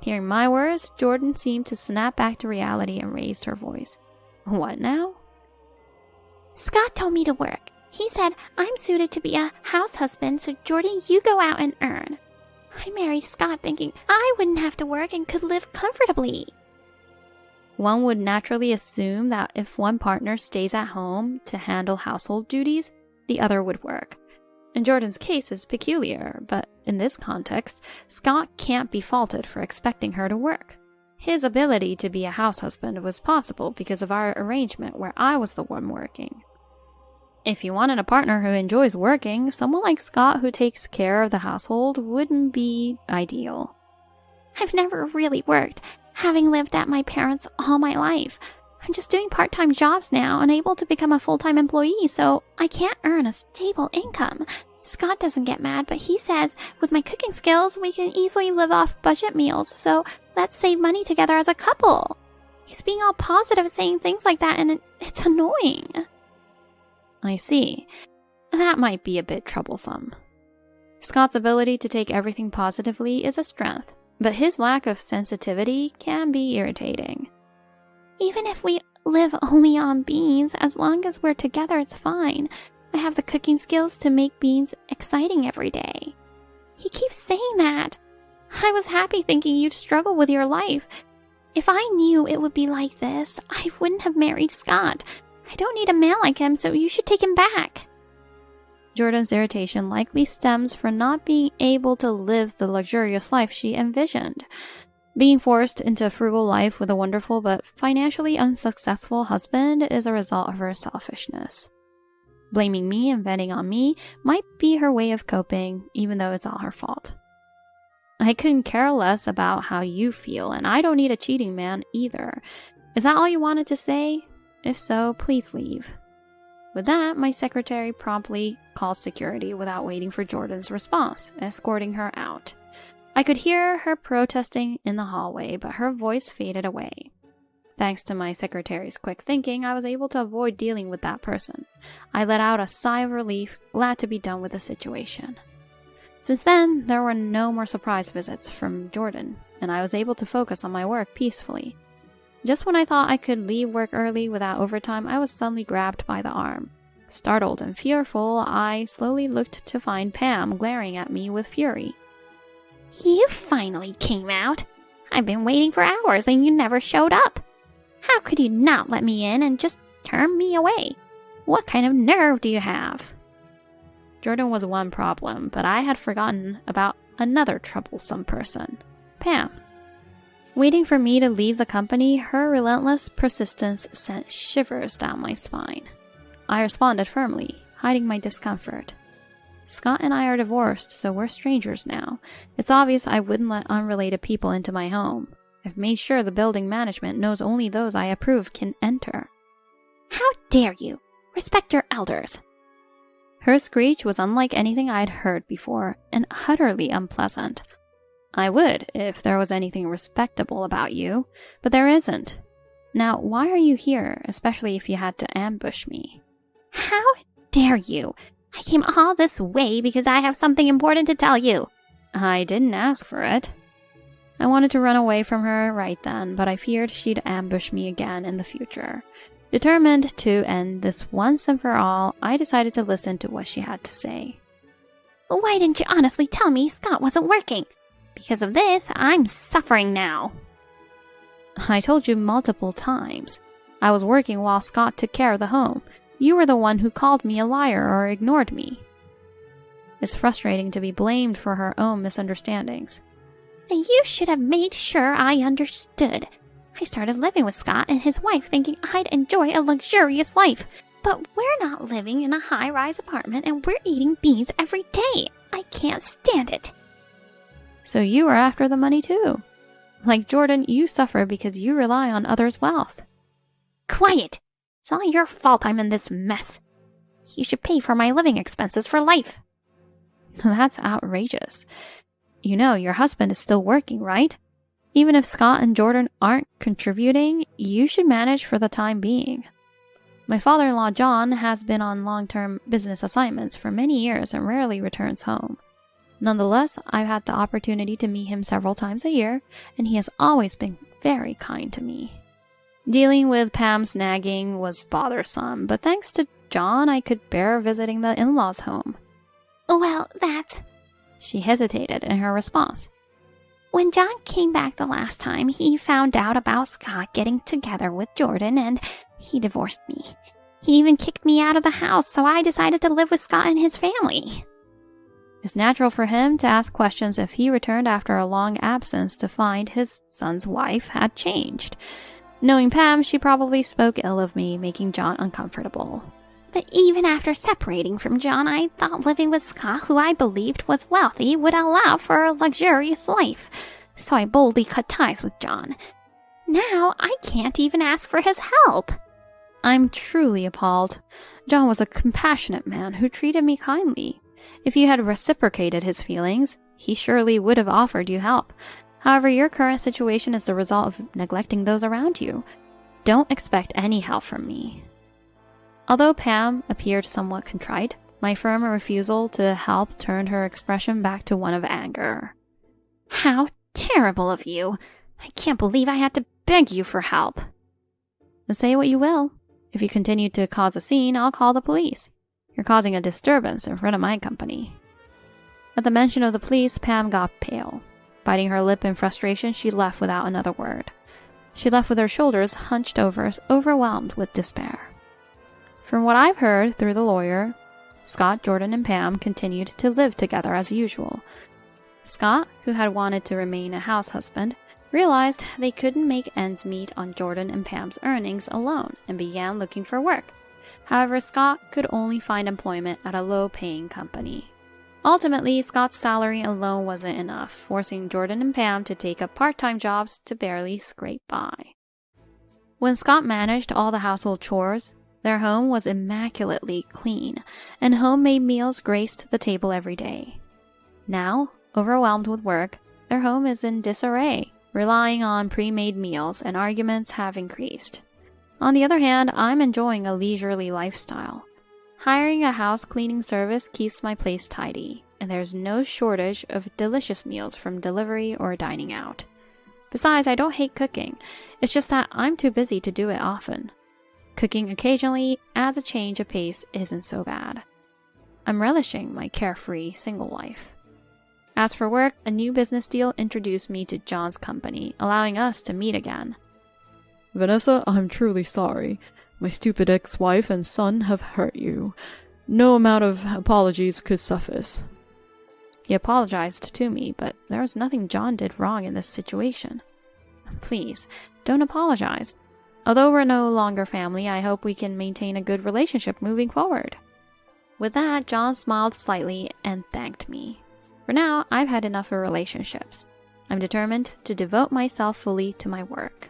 Hearing my words, Jordan seemed to snap back to reality and raised her voice. What now? Scott told me to work. He said I'm suited to be a house husband, so Jordan, you go out and earn. I married Scott thinking I wouldn't have to work and could live comfortably. One would naturally assume that if one partner stays at home to handle household duties, the other would work. In Jordan's case is peculiar, but in this context, Scott can't be faulted for expecting her to work. His ability to be a house husband was possible because of our arrangement where I was the one working. If you wanted a partner who enjoys working, someone like Scott who takes care of the household wouldn't be ideal. I've never really worked, having lived at my parents' all my life. I'm just doing part-time jobs now, unable to become a full-time employee, so I can't earn a stable income. Scott doesn't get mad, but he says, with my cooking skills, we can easily live off budget meals, so let's save money together as a couple. He's being all positive saying things like that, and it's annoying. I see. That might be a bit troublesome. Scott's ability to take everything positively is a strength, but his lack of sensitivity can be irritating. Even if we live only on beans, as long as we're together, it's fine. I have the cooking skills to make beans exciting every day. He keeps saying that. I was happy thinking you'd struggle with your life. If I knew it would be like this, I wouldn't have married Scott. I don't need a man like him, so you should take him back. Jordan's irritation likely stems from not being able to live the luxurious life she envisioned. Being forced into a frugal life with a wonderful but financially unsuccessful husband is a result of her selfishness. Blaming me and venting on me might be her way of coping, even though it's all her fault. I couldn't care less about how you feel, and I don't need a cheating man either. Is that all you wanted to say? If so, please leave. With that, my secretary promptly called security without waiting for Jordan's response, escorting her out. I could hear her protesting in the hallway, but her voice faded away. Thanks to my secretary's quick thinking, I was able to avoid dealing with that person. I let out a sigh of relief, glad to be done with the situation. Since then, there were no more surprise visits from Jordan, and I was able to focus on my work peacefully. Just when I thought I could leave work early without overtime, I was suddenly grabbed by the arm. Startled and fearful, I slowly looked to find Pam glaring at me with fury. You finally came out. I've been waiting for hours and you never showed up. How could you not let me in and just turn me away? What kind of nerve do you have? Jordan was one problem, but I had forgotten about another troublesome person, Pam. Waiting for me to leave the company, her relentless persistence sent shivers down my spine. I responded firmly, hiding my discomfort. Scott and I are divorced, so we're strangers now. It's obvious I wouldn't let unrelated people into my home. I've made sure the building management knows only those I approve can enter. How dare you! Respect your elders! Her screech was unlike anything I'd heard before and utterly unpleasant. I would if there was anything respectable about you, but there isn't. Now, why are you here, especially if you had to ambush me? How dare you? I came all this way because I have something important to tell you. I didn't ask for it. I wanted to run away from her right then, but I feared she'd ambush me again in the future. Determined to end this once and for all, I decided to listen to what she had to say. Why didn't you honestly tell me Scott wasn't working? Because of this, I'm suffering now. I told you multiple times. I was working while Scott took care of the home. You were the one who called me a liar or ignored me. It's frustrating to be blamed for her own misunderstandings. You should have made sure I understood. I started living with Scott and his wife thinking I'd enjoy a luxurious life. But we're not living in a high-rise apartment and we're eating beans every day. I can't stand it. So you were after the money too. Like Jordan, you suffer because you rely on others' wealth. Quiet! It's all your fault I'm in this mess. You should pay for my living expenses for life. That's outrageous. You know your husband is still working, right? Even if Scott and Jordan aren't contributing, you should manage for the time being. My father-in-law John has been on long-term business assignments for many years and rarely returns home. Nonetheless, I've had the opportunity to meet him several times a year, and he has always been very kind to me. Dealing with Pam's nagging was bothersome, but thanks to John, I could bear visiting the in-laws' home. Well, that's... She hesitated in her response. When John came back the last time, he found out about Scott getting together with Jordan, and he divorced me. He even kicked me out of the house, so I decided to live with Scott and his family. It's natural for him to ask questions if he returned after a long absence to find his son's wife had changed. Knowing Pam, she probably spoke ill of me, making John uncomfortable. But even after separating from John, I thought living with Scott, who I believed was wealthy, would allow for a luxurious life. So I boldly cut ties with John. Now I can't even ask for his help. I'm truly appalled. John was a compassionate man who treated me kindly. If you had reciprocated his feelings, he surely would have offered you help. However, your current situation is the result of neglecting those around you. Don't expect any help from me. Although Pam appeared somewhat contrite, my firm refusal to help turned her expression back to one of anger. How terrible of you! I can't believe I had to beg you for help. Say what you will. If you continue to cause a scene, I'll call the police. You're causing a disturbance in front of my company. At the mention of the police, Pam got pale. Biting her lip in frustration, she left without another word. She left with her shoulders hunched over, overwhelmed with despair. From what I've heard through the lawyer, Scott, Jordan, and Pam continued to live together as usual. Scott, who had wanted to remain a house husband, realized they couldn't make ends meet on Jordan and Pam's earnings alone and began looking for work. However, Scott could only find employment at a low-paying company. Ultimately, Scott's salary alone wasn't enough, forcing Jordan and Pam to take up part-time jobs to barely scrape by. When Scott managed all the household chores, their home was immaculately clean, and homemade meals graced the table every day. Now, overwhelmed with work, their home is in disarray, relying on pre-made meals, and arguments have increased. On the other hand, I'm enjoying a leisurely lifestyle. Hiring a house cleaning service keeps my place tidy, and there's no shortage of delicious meals from delivery or dining out. Besides, I don't hate cooking. It's just that I'm too busy to do it often. Cooking occasionally as a change of pace isn't so bad. I'm relishing my carefree single life. As for work, a new business deal introduced me to John's company, allowing us to meet again. Vanessa, I'm truly sorry. My stupid ex-wife and son have hurt you. No amount of apologies could suffice. He apologized to me, but there was nothing John did wrong in this situation. Please, don't apologize. Although we're no longer family, I hope we can maintain a good relationship moving forward. With that, John smiled slightly and thanked me. For now, I've had enough of relationships. I'm determined to devote myself fully to my work.